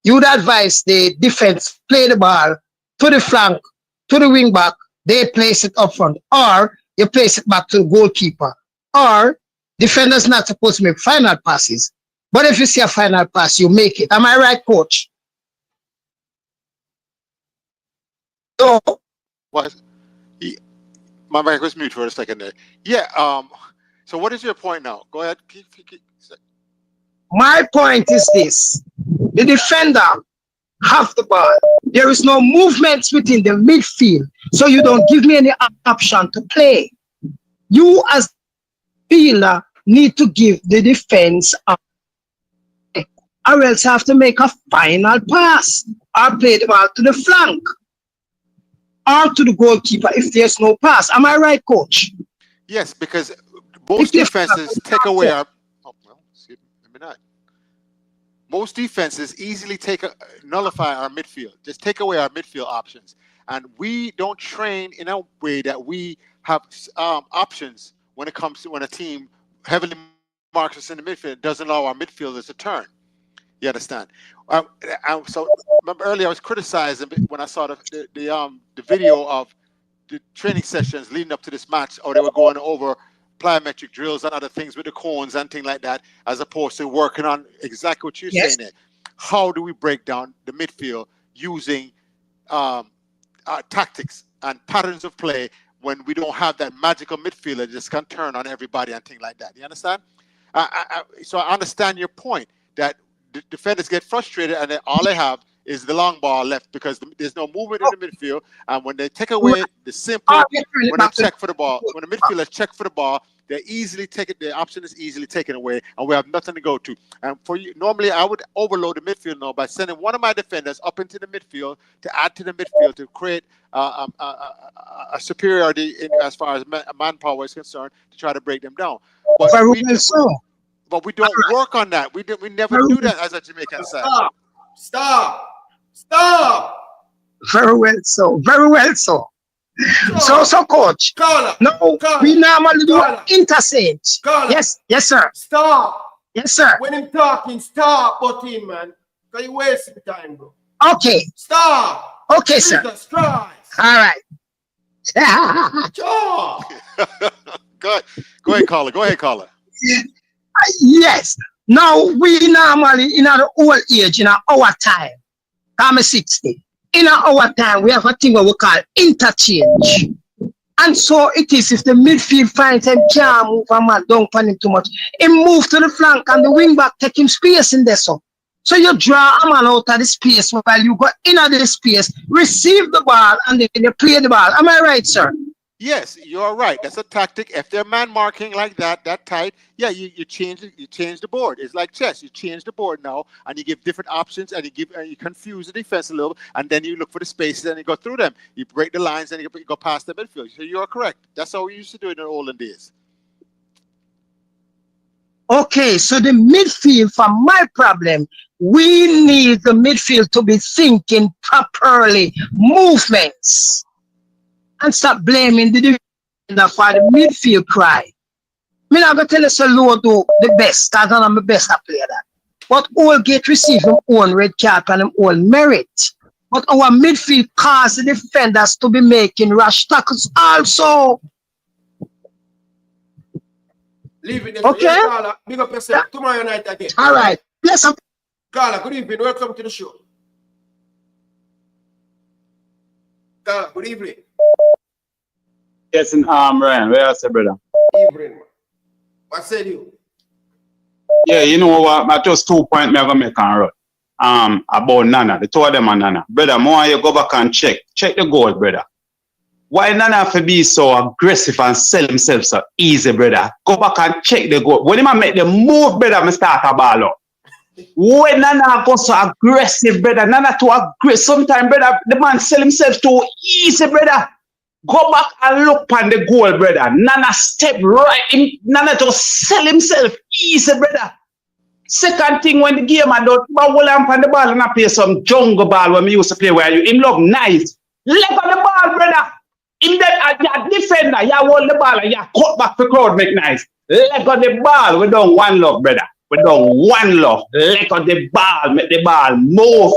you would advise the defense play the ball to the flank, to the wing back, they place it up front, or you place it back to the goalkeeper, or Defenders not supposed to make final passes. But if you see a final pass, you make it. Am I right, coach? So, my mic was mute for a second there. Yeah. So what is your point now? Go ahead. My point is this. The defender have the ball. There is no movements within the midfield. So you don't give me any option to play. You as fielder need to give the defense a or else have to make a final pass or play the ball to the flank or to the goalkeeper if there's no pass. Am I right, coach? Yes, because most defenses take away our. Oh, well, see, maybe not. Most defenses easily nullify our midfield. Just take away our midfield options, and we don't train in a way that we have options when it comes to when a team heavily marks us in the midfield. It doesn't allow our midfielders to turn. You understand? So remember earlier I was criticizing when I saw the video of the training sessions leading up to this match, or they were going over plyometric drills and other things with the cones and things like that, as opposed to working on exactly what you're saying there. How do we break down the midfield using tactics and patterns of play when we don't have that magical midfielder that just can turn on everybody and things like that? You understand? So I understand your point that the defenders get frustrated and then all they have is the long ball left because there's no movement in the midfield. And when they take away the simple, when they check for the ball, when the midfielders check for the ball, they easily take it. The option is easily taken away, and we have nothing to go to. And for you, normally I would overload the midfield now by sending one of my defenders up into the midfield to add to the midfield to create a superiority as far as manpower is concerned to try to break them down. But we don't work on that. We never do that as a Jamaican side. Stop. Very well so. Very well so. So coach. We normally do interchange. Yes, sir. Stop. Yes, sir. When I'm talking, stop, but him, man. Because you wasting time, bro. Okay. Stop. Okay, sir. Jesus Christ. All right. Go ahead, caller. Yes. Now we normally in our old age, in our time, I'm 60. In our time, we have a thing what we call interchange. And so it is if the midfield finds him can't move a man, don't pan him too much. He move to the flank and the wing back take him space in there. So you draw a man out of the space while you go in the space, receive the ball, and then you play the ball. Am I right, sir? Yes, you're right. That's a tactic. If they're man marking like that tight, yeah, you change it. You change the board. It's like chess. You change the board now, and you give different options, and you confuse the defense a little, and then you look for the spaces and you go through them. You break the lines and you go past the midfield. So you're correct. That's how we used to do it in the olden days. Okay, so the midfield, for my problem, we need the midfield to be thinking properly, movements. And stop blaming the defender for the midfield cry. I'm not going to tell you so low do the best, because I'm the best at player that. But all get receive them own red card and them own merit. But our midfield cause the defenders to be making rash tackles also. Leave it. Okay. Yes, Carla, big up yourself. Tomorrow night again. All right. Yes, sir. Carla, good evening. Welcome to the show. Carla, good evening. Yes, Ryan, where are you, brother? Evening. What said you? Yeah, you know what? I just 2 points I'm gonna make on road. About Nana, the two of them and Nana. Brother, more you go back and check the goal, brother. Why Nana have to be so aggressive and sell himself so easy, brother? Go back and check the goal. When he make the move, brother, I start a ball up. When Nana go so aggressive, brother, Nana too aggressive. Sometimes, brother, the man sell himself too easy, brother. Go back and look on the goal, brother. Nana step right in. Nana just sell himself easy, brother. Second thing, when the game I don't hold on the ball and I play some jungle ball when we used to play where you him look nice. Leg on the ball, brother. In that defender, you hold the ball and you cut back the crowd make nice. Leg on the ball, we don't one love, brother. We don't one love. Leg on the ball, make the ball move.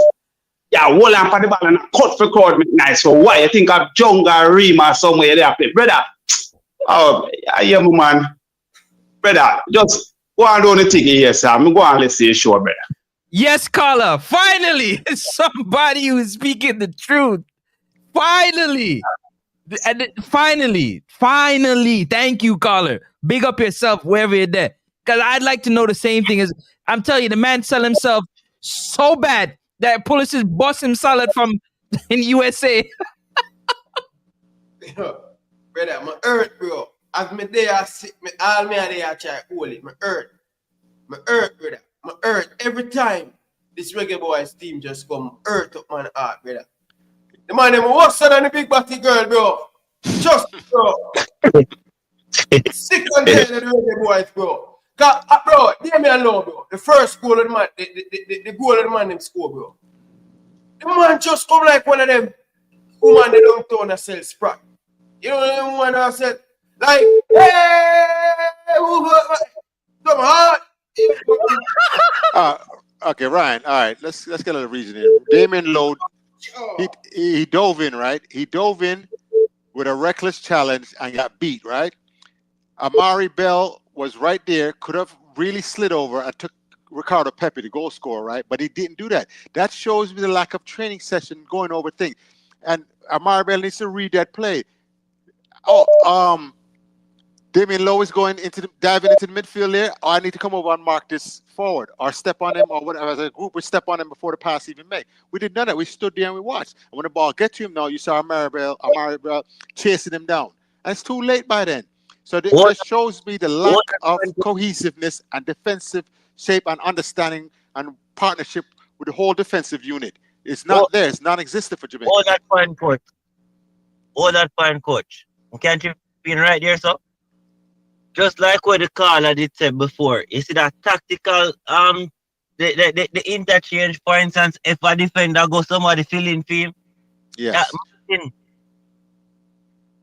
Yeah, hold on for the ball and cut for crowd make nice. So why you think of Jungle Rima somewhere there play? Brother, oh, yeah, man. brother, just go on down the ticket here, sir. I'm going to let's see a show, brother. Yes, caller. Finally, somebody who's speaking the truth. Finally. And finally. Thank you, caller. Big up yourself wherever you're there. Because I'd like to know the same thing as I'm telling you, the man sell himself so bad that police bust him salad from in USA. Brother, my hurt, bro. As me there, all me there try hold it. My hurt, brother. My hurt every time this reggae boys team just come hurt up my heart, brother. The man them worse than the big body girl, bro. Just, bro. Sick and tired of the reggae boys, bro. Cause, bro, leave me alone, bro. The first goal of the man, the goal of the man them score, bro. The man just come like one of them woman they don't turn and sell Sprite. You know what the woman that said? Like, hey, come on. Okay, Ryan. All right, let's get a little reason here. Damien Lowe, he dove in, right? He dove in with a reckless challenge and got beat, right? Amari Bell was right there, could have really slid over and took Ricardo Pepe, the goal scorer, right? But he didn't do that. That shows me the lack of training session going over things. And Amari Bell needs to read that play. Damien Lowe is diving into the midfield there. Oh, I need to come over and mark this forward or step on him or whatever. As a group, we step on him before the pass even made. We did none of that. We stood there and we watched. And when the ball get to him now, you saw Amari Bell chasing him down. And it's too late by then. So it just shows me the lack of cohesiveness and defensive shape and understanding and partnership with the whole defensive unit. It's not there. It's non-existent for Jamaica. All that fine, coach. Can't you be right there, so? Just like what the caller did say before, you see that tactical the interchange, for instance, if a defender goes somebody filling for him. Yes.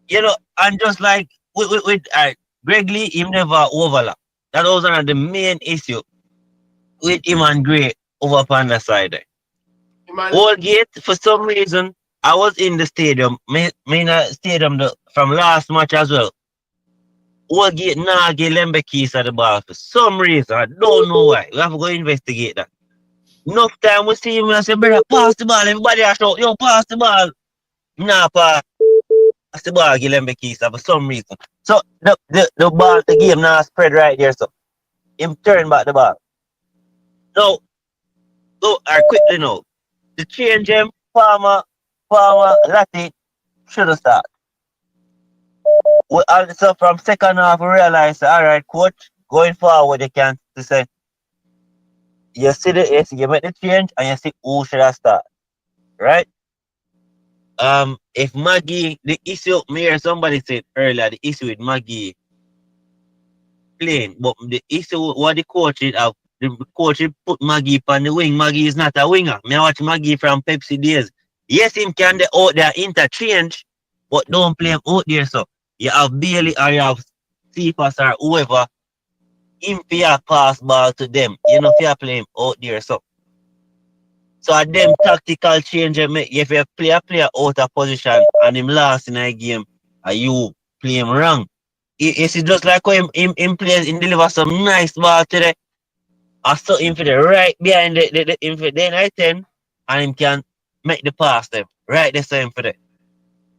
You know, and just like with Greg Lee, him never overlap. That was one of the main issue with him and Gray over on the side there. Gate, for some reason, I was in the stadium, in the stadium from last match as well. Gate now get Lembe keys at the ball for some reason. I don't know why. We have to go investigate that. Enough time we see him and say, brother, pass the ball. Everybody has shout, yo, pass the ball. Nah, pass the ball, get Lembe keys for some reason. So the ball, the game now spread right there. So him turn back the ball. Now, quickly now. The change him, Palmer, Lati should have started. So from second half, we realized, all right, coach, going forward, you can say, you see the AC, you make the change, and you see who should have started, right? If Maggie, the issue, me or somebody said earlier, the issue with Maggie playing, but the issue what the coach did have, the coach put Maggie on the wing. Maggie is not a winger. Me watch Maggie from Pepsi days. Yes, him can the out there interchange, but don't play him out there. So you have Bailey or you have Cephas or whoever. Him fear pass ball to them. You know, fear play him out there. So at them tactical change, if you play a player out of position and him last in a game, and you play him wrong. It's just like when him plays, him deliver some nice ball today. I saw him for the right behind the him for the night 10 and him can make the pass them. Right the same for that.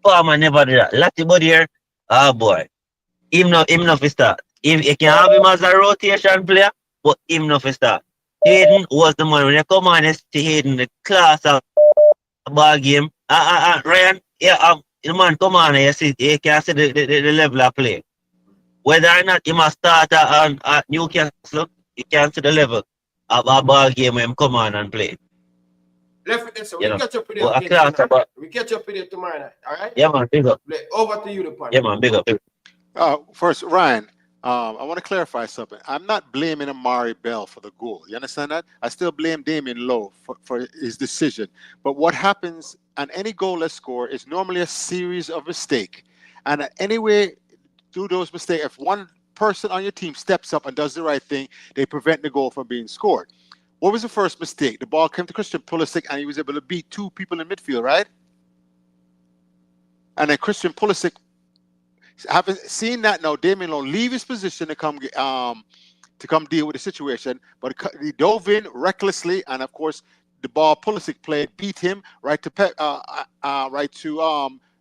Palmer never do that. Lati body here, boy. Him not for start. You can have him as a rotation player, but him not for start. Hayden was the man when you come on and see Hayden the class of ball game. Ryan, the man come on and you can see the level of play. Whether or not he must start at Newcastle, you can see the level of a ball game when him come on and play. Left with this, so we catch up with you again tonight. We catch up with you tomorrow night, all right? Yeah, man, big up. Over to you, the partner. Yeah, man, big up. First, Ryan, I want to clarify something. I'm not blaming Amari Bell for the goal. You understand that? I still blame Damien Lowe for his decision. But what happens on any goal let's score is normally a series of mistakes. And anyway, through those mistakes, if one person on your team steps up and does the right thing, they prevent the goal from being scored. What was the first mistake? The ball came to Christian Pulisic and he was able to beat two people in midfield, right? And then Christian Pulisic, Having seen that now, Damian Lowe leave his position to come deal with the situation, but he dove in recklessly, and of course the ball Pulisic played beat him right to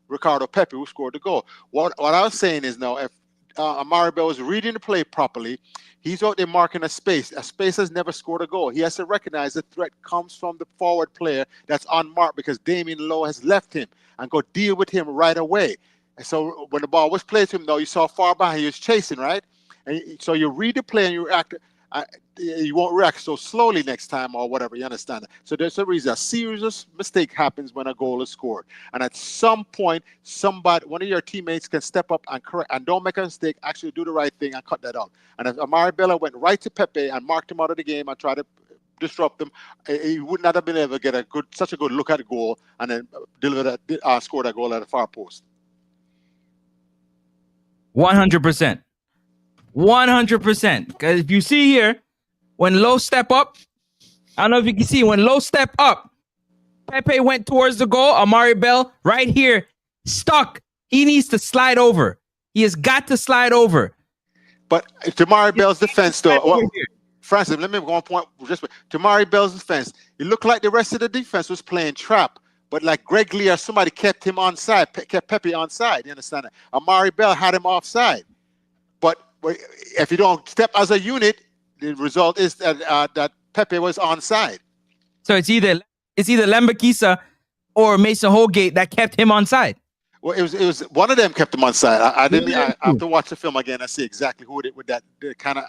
Ricardo Pepe, who scored the goal. What I was saying is now, if Amari Bell was reading the play properly, he's out there marking a space. A space has never scored a goal. He has to recognize the threat comes from the forward player that's unmarked because Damian Lowe has left him, and go deal with him right away. And so when the ball was played to him, though, you saw far behind, he was chasing, right? And so you read the play and you react. You won't react so slowly next time or whatever. You understand? So there's a reason. A serious mistake happens when a goal is scored, and at some point, one of your teammates can step up and correct and don't make a mistake. Actually, do the right thing and cut that out. And if Amari Bella went right to Pepe and marked him out of the game and tried to disrupt him, he would not have been able to get such a good look at the goal and then score that goal at the far post. 100%. 100%. Because if you see here, when Lowe step up, I don't know if you can see, when Lowe step up, Pepe went towards the goal. Amari Bell right here, stuck. He needs to slide over. He has got to slide over. But to Amari Bell's defense, though, Francis, let me go on point. To Amari Bell's defense, it looked like the rest of the defense was playing trap. But like Greg Lee or somebody kept him onside, kept Pepe onside. You understand that? Amari Bell had him offside. But if you don't step as a unit, the result is that Pepe was onside. So it's either Lembakisa or Mason Holgate that kept him onside. Well, it was one of them kept him onside. I have to watch the film again and see exactly who it with that kind of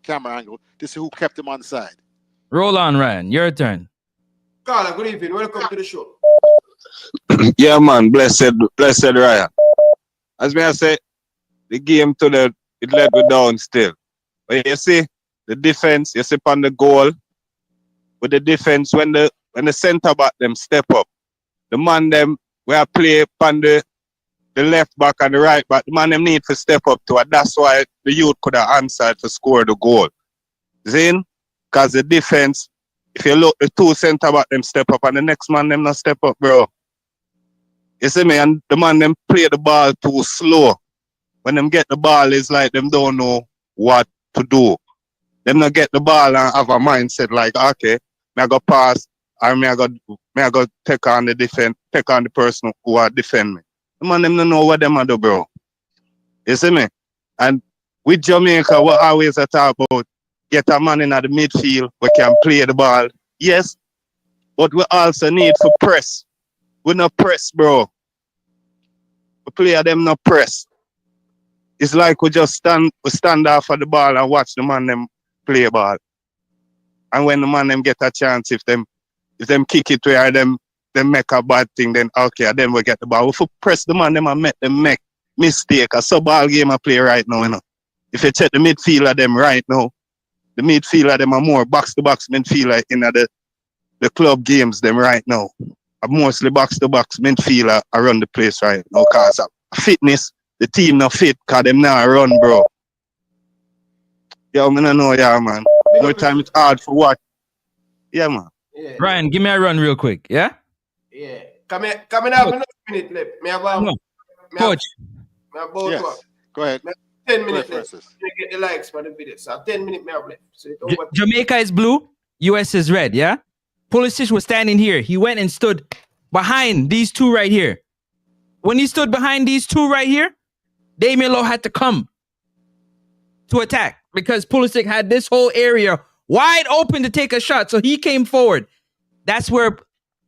camera angle to see who kept him onside. Roll on, Ryan. Your turn. Carla, good evening. Welcome to the show. Yeah, man. Blessed Ryan. As me I say, the game it let go down still. But you see the defense, you see on the goal with the defense when the centre back them step up, the man them where play on the left back and the right back, the man them need to step up to it. That's why the youth could have answered to score the goal. Zin, because the defense, if you look, the two centre back them step up and the next man them not step up, bro. You see me, and the man them play the ball too slow. When them get the ball, it's like them don't know what to do. Them not get the ball and have a mindset like, okay, me I go pass, or me I go take on the defense, take on the person who are defend me. The man them don't know what them do, bro. You see me? And with Jamaica, we always talk about get a man in the midfield we can play the ball. Yes, but we also need to press. We not press, bro. The player them not press. It's like we just stand off of the ball and watch the man them play ball. And when the man them get a chance, if them kick it where them make a bad thing, then okay, then we get the ball. If we press the man them and make them make mistake, a sub-ball game I play right now, you know. If you check the midfielder them right now, the midfielder them are more box-to-box midfielder in the club games them right now. Are mostly box-to-box midfielder around the place right now because of fitness. The team not fit because them now run, bro. Yeah, I don't know, yeah, man. More time it's hard for what? Yeah, man. Yeah. Ryan, give me a run real quick, yeah? Yeah. Come in, have another minute left. Me have Coach. Yes. Go ahead. 10 minutes left. Get the likes for the video. So 10 minutes me have left. So Jamaica is blue, US is red, yeah? Pulisic was standing here. He went and stood behind these two right here. When he stood behind these two right here, Damian Lowe had to come to attack because Pulisic had this whole area wide open to take a shot. So he came forward. That's where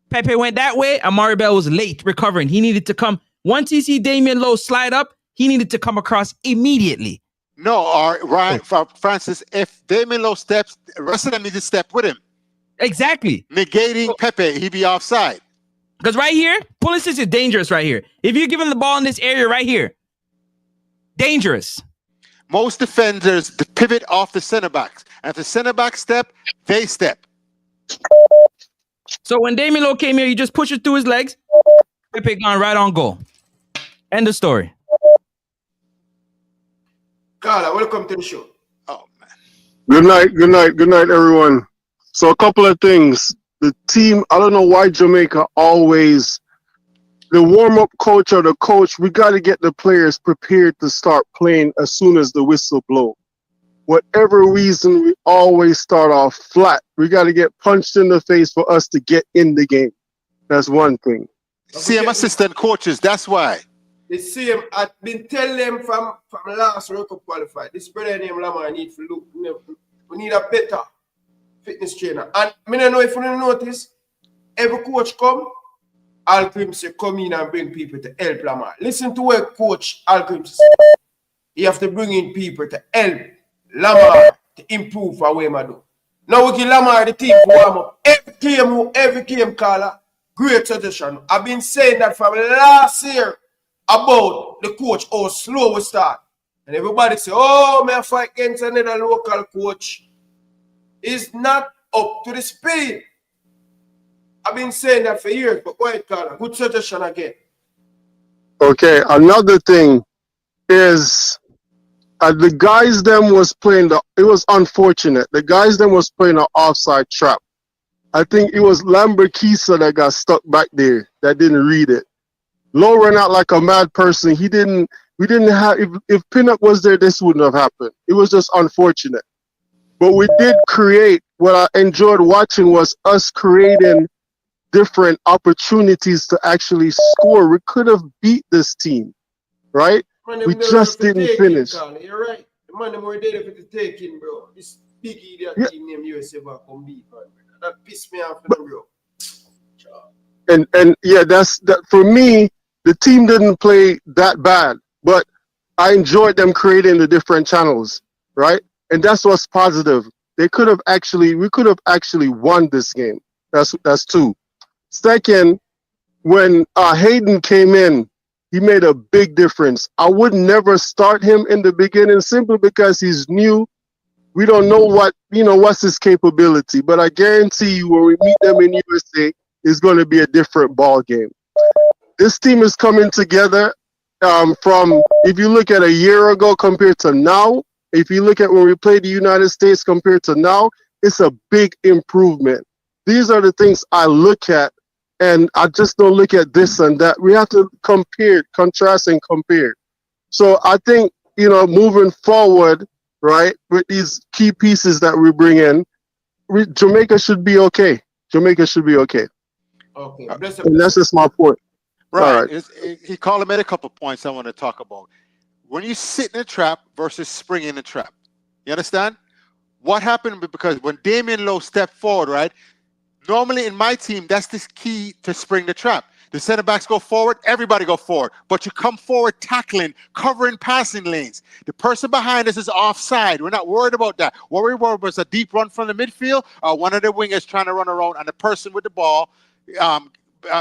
Pepe went that way. Amari Bell was late recovering. He needed to come. Once he see Damian Lowe slide up, he needed to come across immediately. No, Ryan, Francis, if Damian Lowe steps, the rest of them need to step with him. Exactly. Negating Pepe, he'd be offside. Because right here, Pulisic is dangerous right here. If you give him the ball in this area right here, dangerous. Most defenders pivot off the center backs. And if the center back step, they step. So when Damian Lowe came here, he just pushed it through his legs. Pepe gone right on goal. End of story. Carla, welcome to the show. Oh, man. Good night, everyone. So a couple of things. The team, I don't know why Jamaica always the warm-up coach or the coach, we got to get the players prepared to start playing as soon as the whistle blows. Whatever reason, we always start off flat. We got to get punched in the face for us to get in the game. That's one thing. CM assistant coaches, that's why. The same, I've been telling them from last World Cup qualified, this brother named Lamar need to look, we need a better fitness trainer. And I don't know if you notice, every coach come, Alcrim say come in and bring people to help Lamar. Listen to what Coach Alcrim say. You have to bring in people to help Lamar to improve for what I do. Now we give Lamar the team for warm up. Every game caller, great suggestion. I've been saying that from last year about the coach, how slow we start. And everybody say, oh, may I fight against another local coach. Is not up to the speed. I've been saying that for years, but quiet caller. Good suggestion again. Okay, another thing is the guys them was playing it was unfortunate. The guys them was playing an offside trap. I think it was Lamberkisa that got stuck back there that didn't read it. Low ran out like a mad person. We didn't have, if Pinnock was there, this wouldn't have happened. It was just unfortunate. But we did create, what I enjoyed watching was us creating different opportunities to actually score. We could have beat this team, right? Man, We just didn't finish. You're right. The man them were there for the taking, bro. This big idiot team named USA come beat, man. That pissed me off, bro. And yeah, that's that for me. The team didn't play that bad, but I enjoyed them creating the different channels, right? And that's what's positive. We could have actually won this game. That's two. Second, when Hayden came in, he made a big difference. I would never start him in the beginning simply because he's new. We don't know what's his capability, but I guarantee you when we meet them in USA, it's going to be a different ball game. This team is coming together from, if you look at a year ago compared to now, if you look at when we played the United States compared to now, it's a big improvement. These are the things I look at, and I just don't look at this and that. We have to contrast and compare. So I think, moving forward, right, with these key pieces that we bring in, Jamaica should be okay. Jamaica should be okay. Okay. And that's just my point. Right. All right. He called him at a couple of points I want to talk about. When you sit in a trap versus spring in a trap, you understand? What happened? Because when Damian Lowe stepped forward, right? Normally in my team, that's the key to spring the trap. The center backs go forward, everybody go forward. But you come forward tackling, covering passing lanes. The person behind us is offside. We're not worried about that. What we're worried about is a deep run from the midfield, or one of the wingers trying to run around, and the person with the ball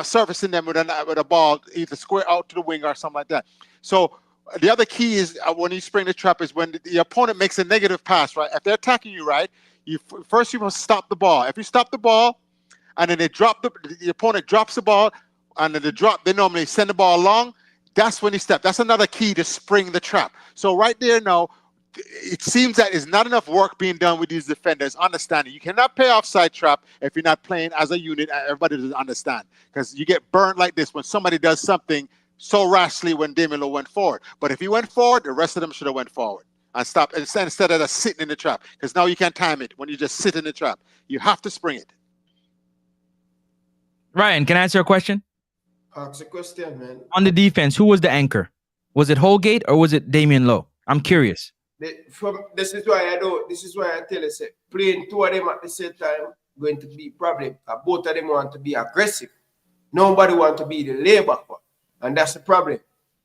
servicing them with a ball, either square out to the wing or something like that. So the other key is when you spring the trap is when the opponent makes a negative pass, right? If they're attacking you, right, you must stop the ball. If you stop the ball and then the opponent drops the ball and then they normally send the ball along, that's when you step. That's another key to spring the trap. So right there now, it seems that there's not enough work being done with these defenders. Understanding you cannot play offside trap if you're not playing as a unit. Everybody doesn't understand because you get burned like this when somebody does something so rashly when Damian Lowe went forward. But if he went forward, the rest of them should have went forward and stopped instead of just sitting in the trap, because now you can't time it when you just sit in the trap. You have to spring it. Ryan, can I answer a question? Ask a question, man. On the defense, who was the anchor? Was it Holgate or was it Damian Lowe? I'm curious. This is why I tell you, say, playing two of them at the same time going to be a problem. Both of them want to be aggressive. Nobody want to be the labor, and that's the problem.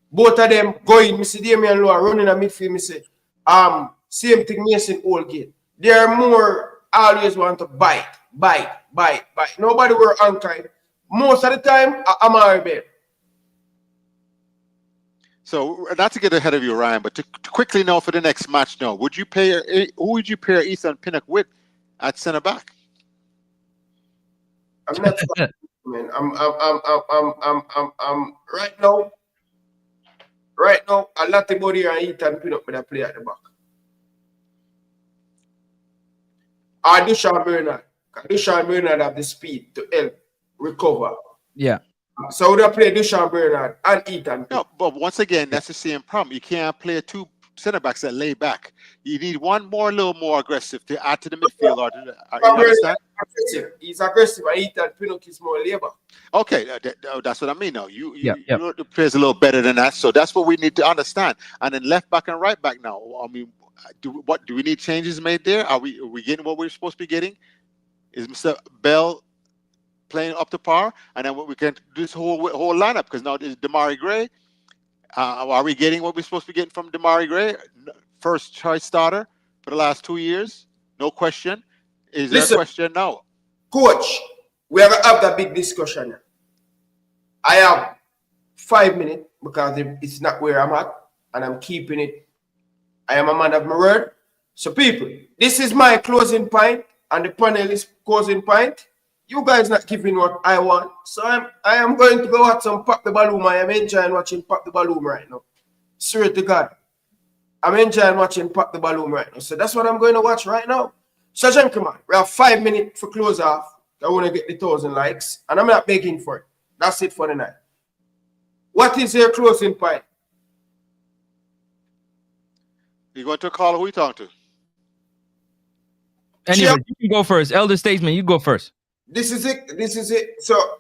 Both of them going, Mr. Damian Lowe running a midfield, me say, same thing Mason Holgate. They're more always want to bite. Nobody were anchored. Most of the time, I'm alright. So not to get ahead of you, Ryan, but to quickly know for the next match, who would you pair Ethan Pinnock with at center back? I'm not man. I'm right now. A lot of body and Ethan Pinnock with a play at the back. Dushan Bernard have the speed to help recover. Yeah. So we don't play Dushan Bernard and Ethan. No, but once again, that's the same problem. You can't play two center backs that lay back. You need one more, a little more aggressive to add to the midfield. Or to the, you understand? He's aggressive, and Ethan Pinnock is more labor. Okay, that's what I mean. Now you know the players a little better than that, so that's what we need to understand. And then left back and right back now. I mean, do we need changes made there? Are we getting what we're supposed to be getting? Is Mr. Bell playing up to par? And then we can do this whole lineup because now there's Damari Gray. Are we getting what we're supposed to be getting from Damari Gray? First choice starter for the last 2 years, no question. Is there a question? No. Coach, we have to have that big discussion. I have 5 minutes because it's not where I'm at, and I'm keeping it. I am a man of my word. So, people, this is my closing point, and the panel is closing point. You guys not giving what I want, so I am going to go watch some Pop the Balloon. I am enjoying watching Pop the Balloon right now. Swear to God, I'm enjoying watching Pop the Balloon right now. So that's what I'm going to watch right now. So, gentlemen, we have 5 minutes for close off. I want to get the 1,000 likes, and I'm not begging for it. That's it for the night. What is your closing point? You going to call? Who you talking to? Anyway, you can go first. Elder statesman, you go first. This is it. This is it. So,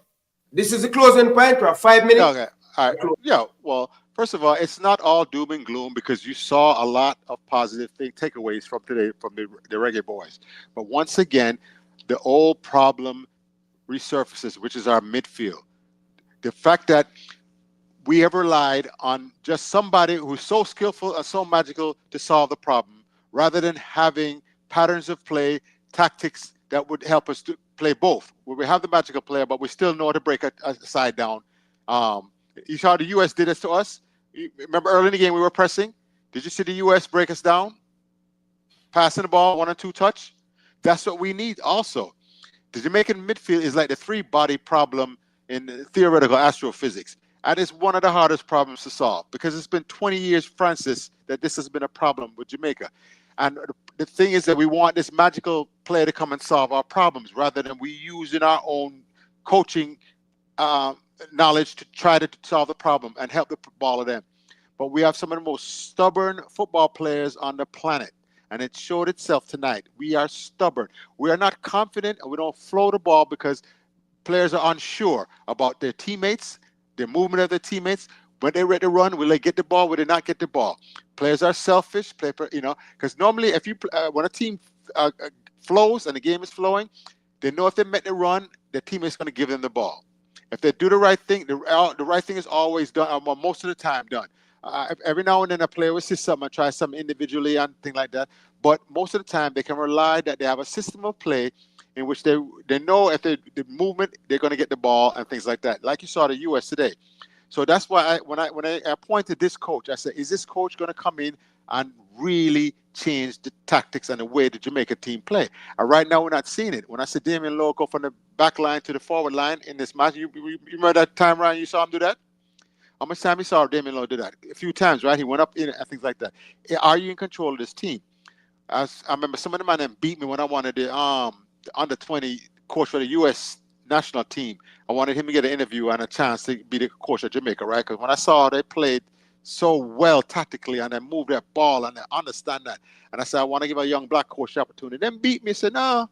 this is the closing point. We have 5 minutes. Okay. All right. Yeah. Well, first of all, it's not all doom and gloom because you saw a lot of positive takeaways from today from the Reggae Boys. But once again, the old problem resurfaces, which is our midfield. The fact that we have relied on just somebody who's so skillful and so magical to solve the problem, rather than having patterns of play, tactics that would help us to play both. Where we have the magical player, but we still know how to break a side down. You saw the U.S. did this to us. Remember early in the game we were pressing? Did you see the U.S. break us down? Passing the ball, 1 or 2 touch? That's what we need also. The Jamaican midfield is like the 3-body problem in theoretical astrophysics. And it's one of the hardest problems to solve because it's been 20 years, Francis, that this has been a problem with Jamaica. And the thing is that we want this magical player to come and solve our problems rather than we using our own coaching knowledge to try to solve the problem and help the ball of them. But we have some of the most stubborn football players on the planet. And it showed itself tonight. We are stubborn. We are not confident and we don't flow the ball because players are unsure about their teammates, their movement of their teammates. When they're ready to run, will they get the ball? Will they not get the ball? Players are selfish, because normally if you when a team flows and the game is flowing, they know if they make the run, their teammate's going to give them the ball. If they do the right thing, the right thing is always done, or most of the time done. Every now and then a player will see something and try something individually and things like that. But most of the time they can rely that they have a system of play in which they know if the movement, they're going to get the ball and things like that. Like you saw the U.S. today. So that's why when I appointed this coach, I said, is this coach going to come in and really change the tactics and the way the Jamaica team play? And right now we're not seeing it. When I said Damian Lowe go from the back line to the forward line in this match, you remember that time, Ryan, you saw him do that? How much time you saw Damian Lowe do that? A few times, right? He went up in and things like that. Are you in control of this team? I remember some of the men beat me when I wanted the under 20 coach for the U.S. national team. I wanted him to get an interview and a chance to be the coach of Jamaica, right? Because when I saw they played so well tactically and they moved that ball and they understand that. And I said, I want to give a young black coach the opportunity. Then beat me and said, no,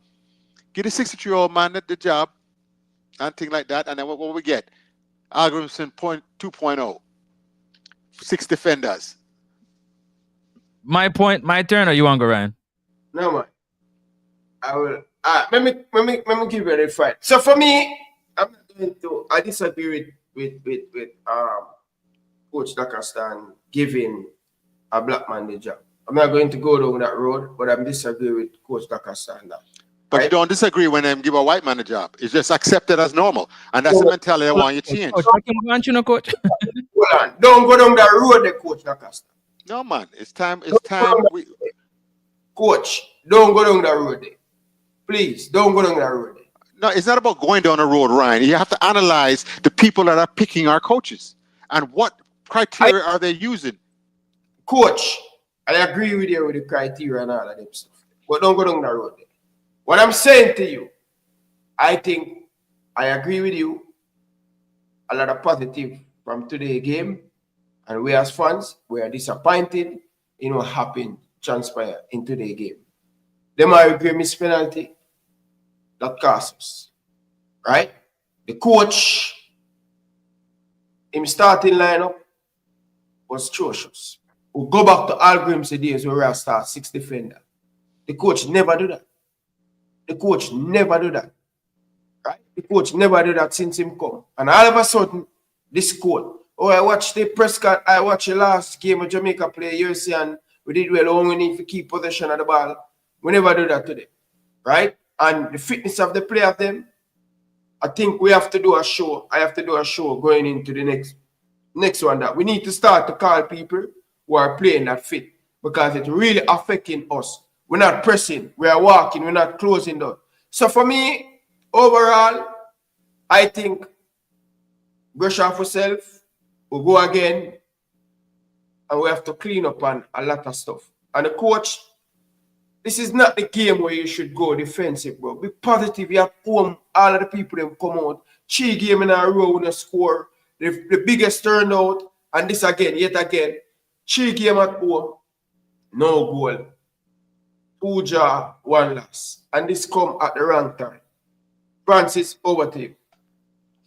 give the 63-year-old man the job and things like that. And then what we get? Algrimson 2.0. 6 defenders. My turn, or you want to go, Ryan? No, man. I will. Let me give you a fight. So for me, I'm not going to. I disagree with Coach Dakastan giving a black man the job. I'm not going to go down that road, but I'm disagree with Coach Dakastan that. But you don't disagree when they give a white man a job. It's just accepted as normal. And that's the mentality I want you to change. Coach. Hold on. Don't go down that road there, Coach Dakastan. No, man. It's time. Coach, don't go down that road there. Please, don't go down that road there. No, it's not about going down the road, Ryan. You have to analyze the people that are picking our coaches. And what criteria are they using? Coach, I agree with you with the criteria and all of them stuff. But don't go down that road there. What I'm saying to you, I think I agree with you. a lot of positive from today's game. And we as fans, we are disappointed in what happened, transpired in today's game. Them are a miss penalty that cost us. Right? The coach, him starting lineup was atrocious. We'll go back to Al Grim's days where we start 6 defender. The coach never do that. The coach never do that. Right? The coach never do that since him come. And all of a sudden, this squad. Oh, I watched the Prescott, I watched the last game of Jamaica play USA and we did well. Only need to keep possession of the ball. We never do that today. Right? And the fitness of the play of them, I think we have to do a show. I have to do a show going into the next one that we need to start to call people who are playing that fit because it's really affecting us. We're not pressing, we are walking, we're not closing down. So for me, overall, I think brush off yourself, we'll go again, and we have to clean up on a lot of stuff. And the coach, this is not the game where you should go defensive, bro. Be positive. You have home, all of the people them come out. 3 games in a row with a score. The biggest turnout. And this again, yet again. 3 games at home. No goal. 2 draw, 1 loss. And this come at the wrong time. Francis, over to you.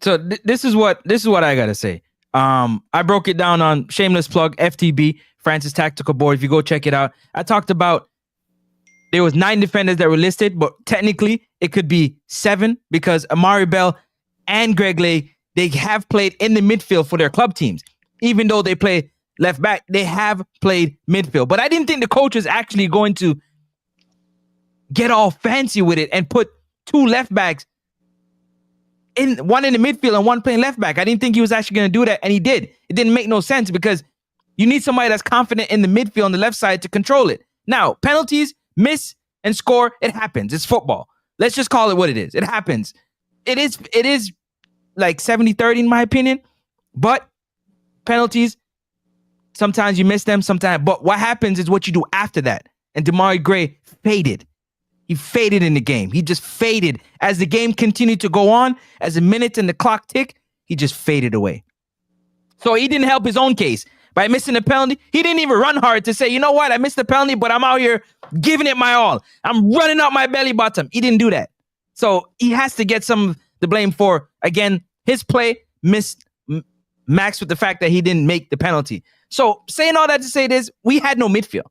So this is what I gotta say. I broke it down on shameless plug FTB Francis Tactical Board. If you go check it out, I talked about there was 9 defenders that were listed, but technically it could be 7 because Amari Bell and Greg Lay, they have played in the midfield for their club teams. Even though they play left back, they have played midfield. But I didn't think the coach was actually going to get all fancy with it and put 2 left backs one in the midfield and one playing left back. I didn't think he was actually going to do that, and he did. It didn't make no sense because you need somebody that's confident in the midfield on the left side to control it. Now, penalties, miss and score, it happens. It's football. Let's just call it what it is. It happens. It is like 70-30 in my opinion, but penalties, sometimes you miss them, sometimes. But what happens is what you do after that. And Damari Gray faded. He faded in the game. He just faded. As the game continued to go on, as the minutes and the clock tick, he just faded away. So he didn't help his own case by missing the penalty. He didn't even run hard to say, you know what, I missed the penalty, but I'm out here giving it my all. I'm running up my belly button. He didn't do that. So he has to get some of the blame for, again, his play missed Max with the fact that he didn't make the penalty. So saying all that to say this, we had no midfield.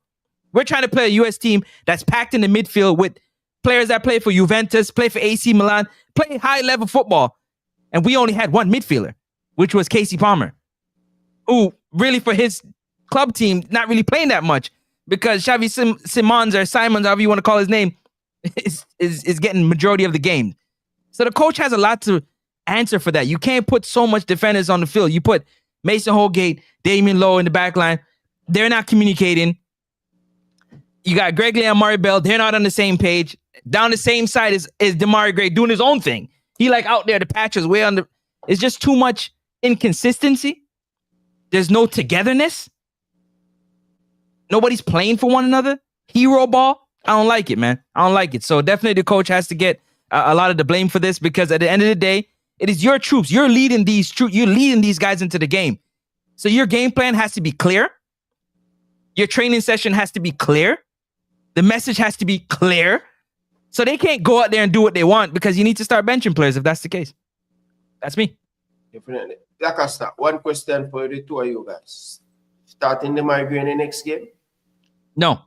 We're trying to play a U.S. team that's packed in the midfield with players that play for Juventus, play for AC Milan, play high-level football. And we only had one midfielder, which was Casey Palmer, who really for his club team, not really playing that much because Xavi Simons, however you want to call his name, is getting majority of the game. So the coach has a lot to answer for that. You can't put so much defenders on the field. You put Mason Holgate, Damian Lowe in the back line. They're not communicating. You got Greg Lay and Amari Bell. They're not on the same page. Down the same side is Damari Gray doing his own thing. He like out there, the patches way on the... It's just too much inconsistency. There's no togetherness. Nobody's playing for one another. Hero ball. I don't like it, man. I don't like it. So definitely the coach has to get a lot of the blame for this because at the end of the day, it is your troops. You're leading these troops. You're leading these guys into the game. So your game plan has to be clear. Your training session has to be clear. The message has to be clear. So they can't go out there and do what they want because you need to start benching players if that's the case. That's me. Definitely. Lacosta, one question for the 2 of you guys. Starting the migraine in the next game? No.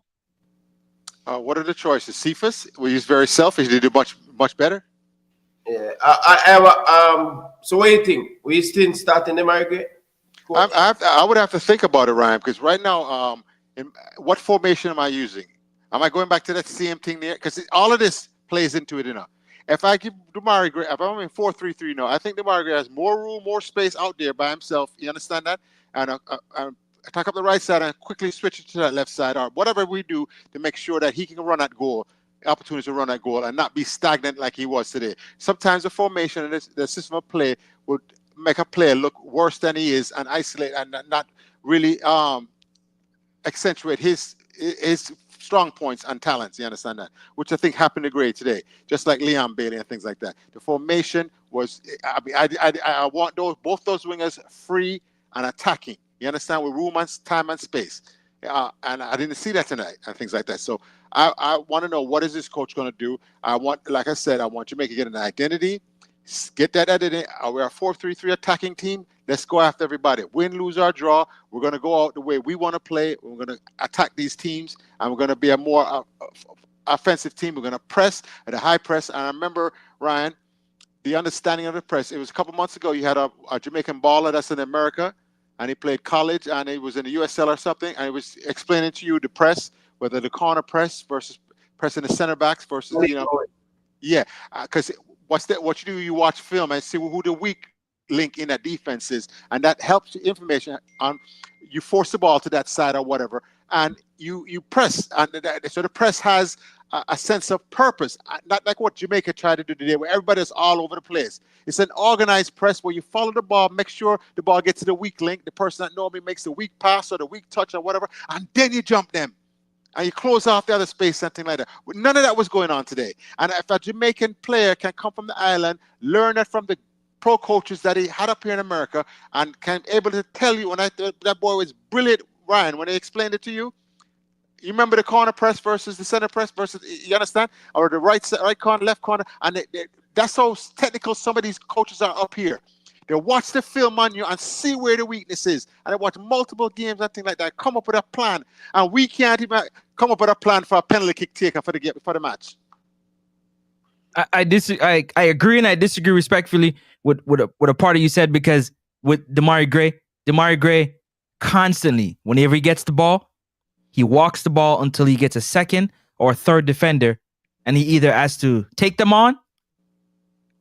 What are the choices? Cephas, he's very selfish. Did he do much better? Yeah. So what do you think? Will you still starting the migraine? I would have to think about it, Ryan, because right now, what formation am I using? Am I going back to that same thing there? Because all of this plays into it enough. If I give Damari Gray, if I'm in 4-3-3 now, I think Damari Gray has more room, more space out there by himself. You understand that? And attack up the right side and quickly switch it to that left side, or whatever we do to make sure that he can run at goal, opportunities to run at goal, and not be stagnant like he was today. Sometimes the formation and the system of play would make a player look worse than he is and isolate and not really accentuate his strong points and talents, you understand that? Which I think happened to Gray today, just like Leon Bailey and things like that. The formation was, I mean, I want both those wingers free and attacking. You understand? With room and time and space. And I didn't see that tonight and things like that. So I want to know, what is this coach going to do? Like I said, I want Jamaica to get an identity. Get that identity. We're a 4-3-3 attacking team. Let's go after everybody. Win, lose, or draw. We're going to go out the way we want to play. We're going to attack these teams, and we're going to be a more offensive team. We're going to press at a high press. And I remember, Ryan, the understanding of the press. It was a couple months ago. You had a Jamaican baller that's in America, and he played college, and he was in the USL or something, and he was explaining to you the press, whether the corner press versus pressing the center backs versus, yeah, because what you do, you watch film and see who the weak link in that defense is, and that helps you information on. You force the ball to that side or whatever, and you press, and so the press has a sense of purpose, not like what Jamaica tried to do today, where everybody's all over the place. It's an organized press where you follow the ball, make sure the ball gets to the weak link, the person that normally makes the weak pass or the weak touch or whatever, and then you jump them. And you close off the other space, something like that. None of that was going on today. And if a Jamaican player can come from the island, learn that from the pro coaches that he had up here in America, and can be able to tell you, when that boy was brilliant, Ryan, when he explained it to you. You remember the corner press versus the center press versus, you understand? Or the right corner, left corner. And that's how technical some of these coaches are up here. They watch the film on you and see where the weakness is. And they watch multiple games and things like that, come up with a plan. And we can't even come up with a plan for a penalty kick taker for the match. I agree and I disagree respectfully with a part of you said, because with Demarai Gray constantly, whenever he gets the ball, he walks the ball until he gets a second or a third defender, and he either has to take them on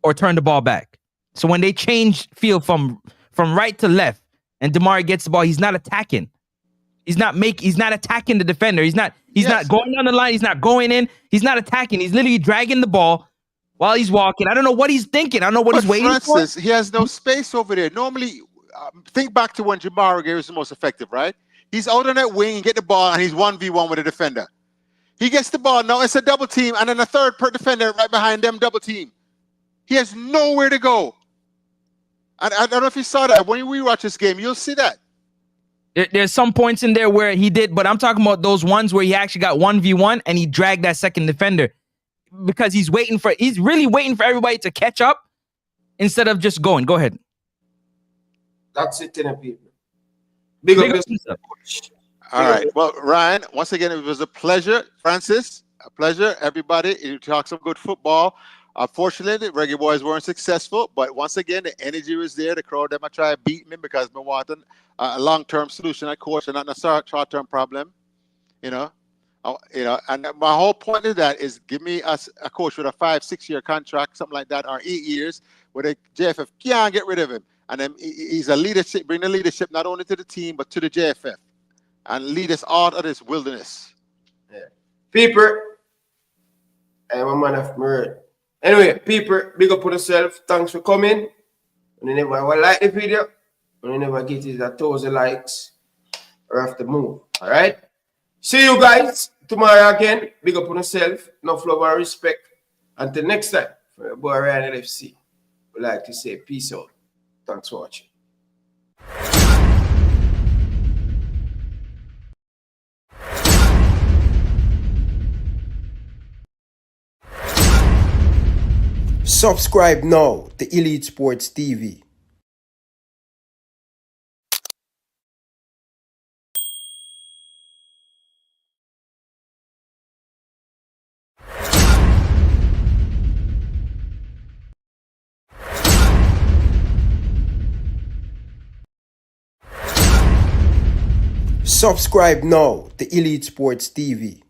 or turn the ball back. So when they change field from right to left and Demarai gets the ball, he's not attacking. He's not attacking the defender. He's not going down the line. He's not going in. He's not attacking. He's literally dragging the ball while he's walking. I don't know what he's thinking. I don't know what he's waiting for. He has no space over there. Normally, think back to when Jamaica Gray was the most effective, right? He's out on that wing and get the ball, and he's 1v1 with a defender. He gets the ball. Now it's a double team, and then a third per defender right behind them, double team. He has nowhere to go. And I don't know if you saw that. When you rewatch this game, you'll see that. There's some points in there where he did, but I'm talking about those ones where he actually got 1v1 and he dragged that second defender, because he's really waiting for everybody to catch up instead of just going. Go ahead. That's it, people. Big up. All right. Well, Ryan, once again, it was a pleasure. Francis, a pleasure. Everybody, you talk some good football. Unfortunately, the Reggae Boys weren't successful, but once again, the energy was there. The crowd, them try to beat me because we wanted a long-term solution, of course, and not a short-term problem. And my whole point of that is give me a coach with a 5-6 year contract, something like that, or 8 years, where the JFF can't get rid of him. And then he's a leadership, bring the leadership not only to the team, but to the JFF, and lead us out of this wilderness. Yeah. People, I'm a man of merit. Anyway, people, big up on yourself. Thanks for coming. When you never like the video, when you never get it 1,000 likes, or have to move. All right? See you guys tomorrow again. Big up on yourself. Enough love and respect. Until next time, from your boy Ryan LFC, we like to say peace out. Thanks for watching. Subscribe now to Elite Sports TV. Subscribe now to Elite Sports TV.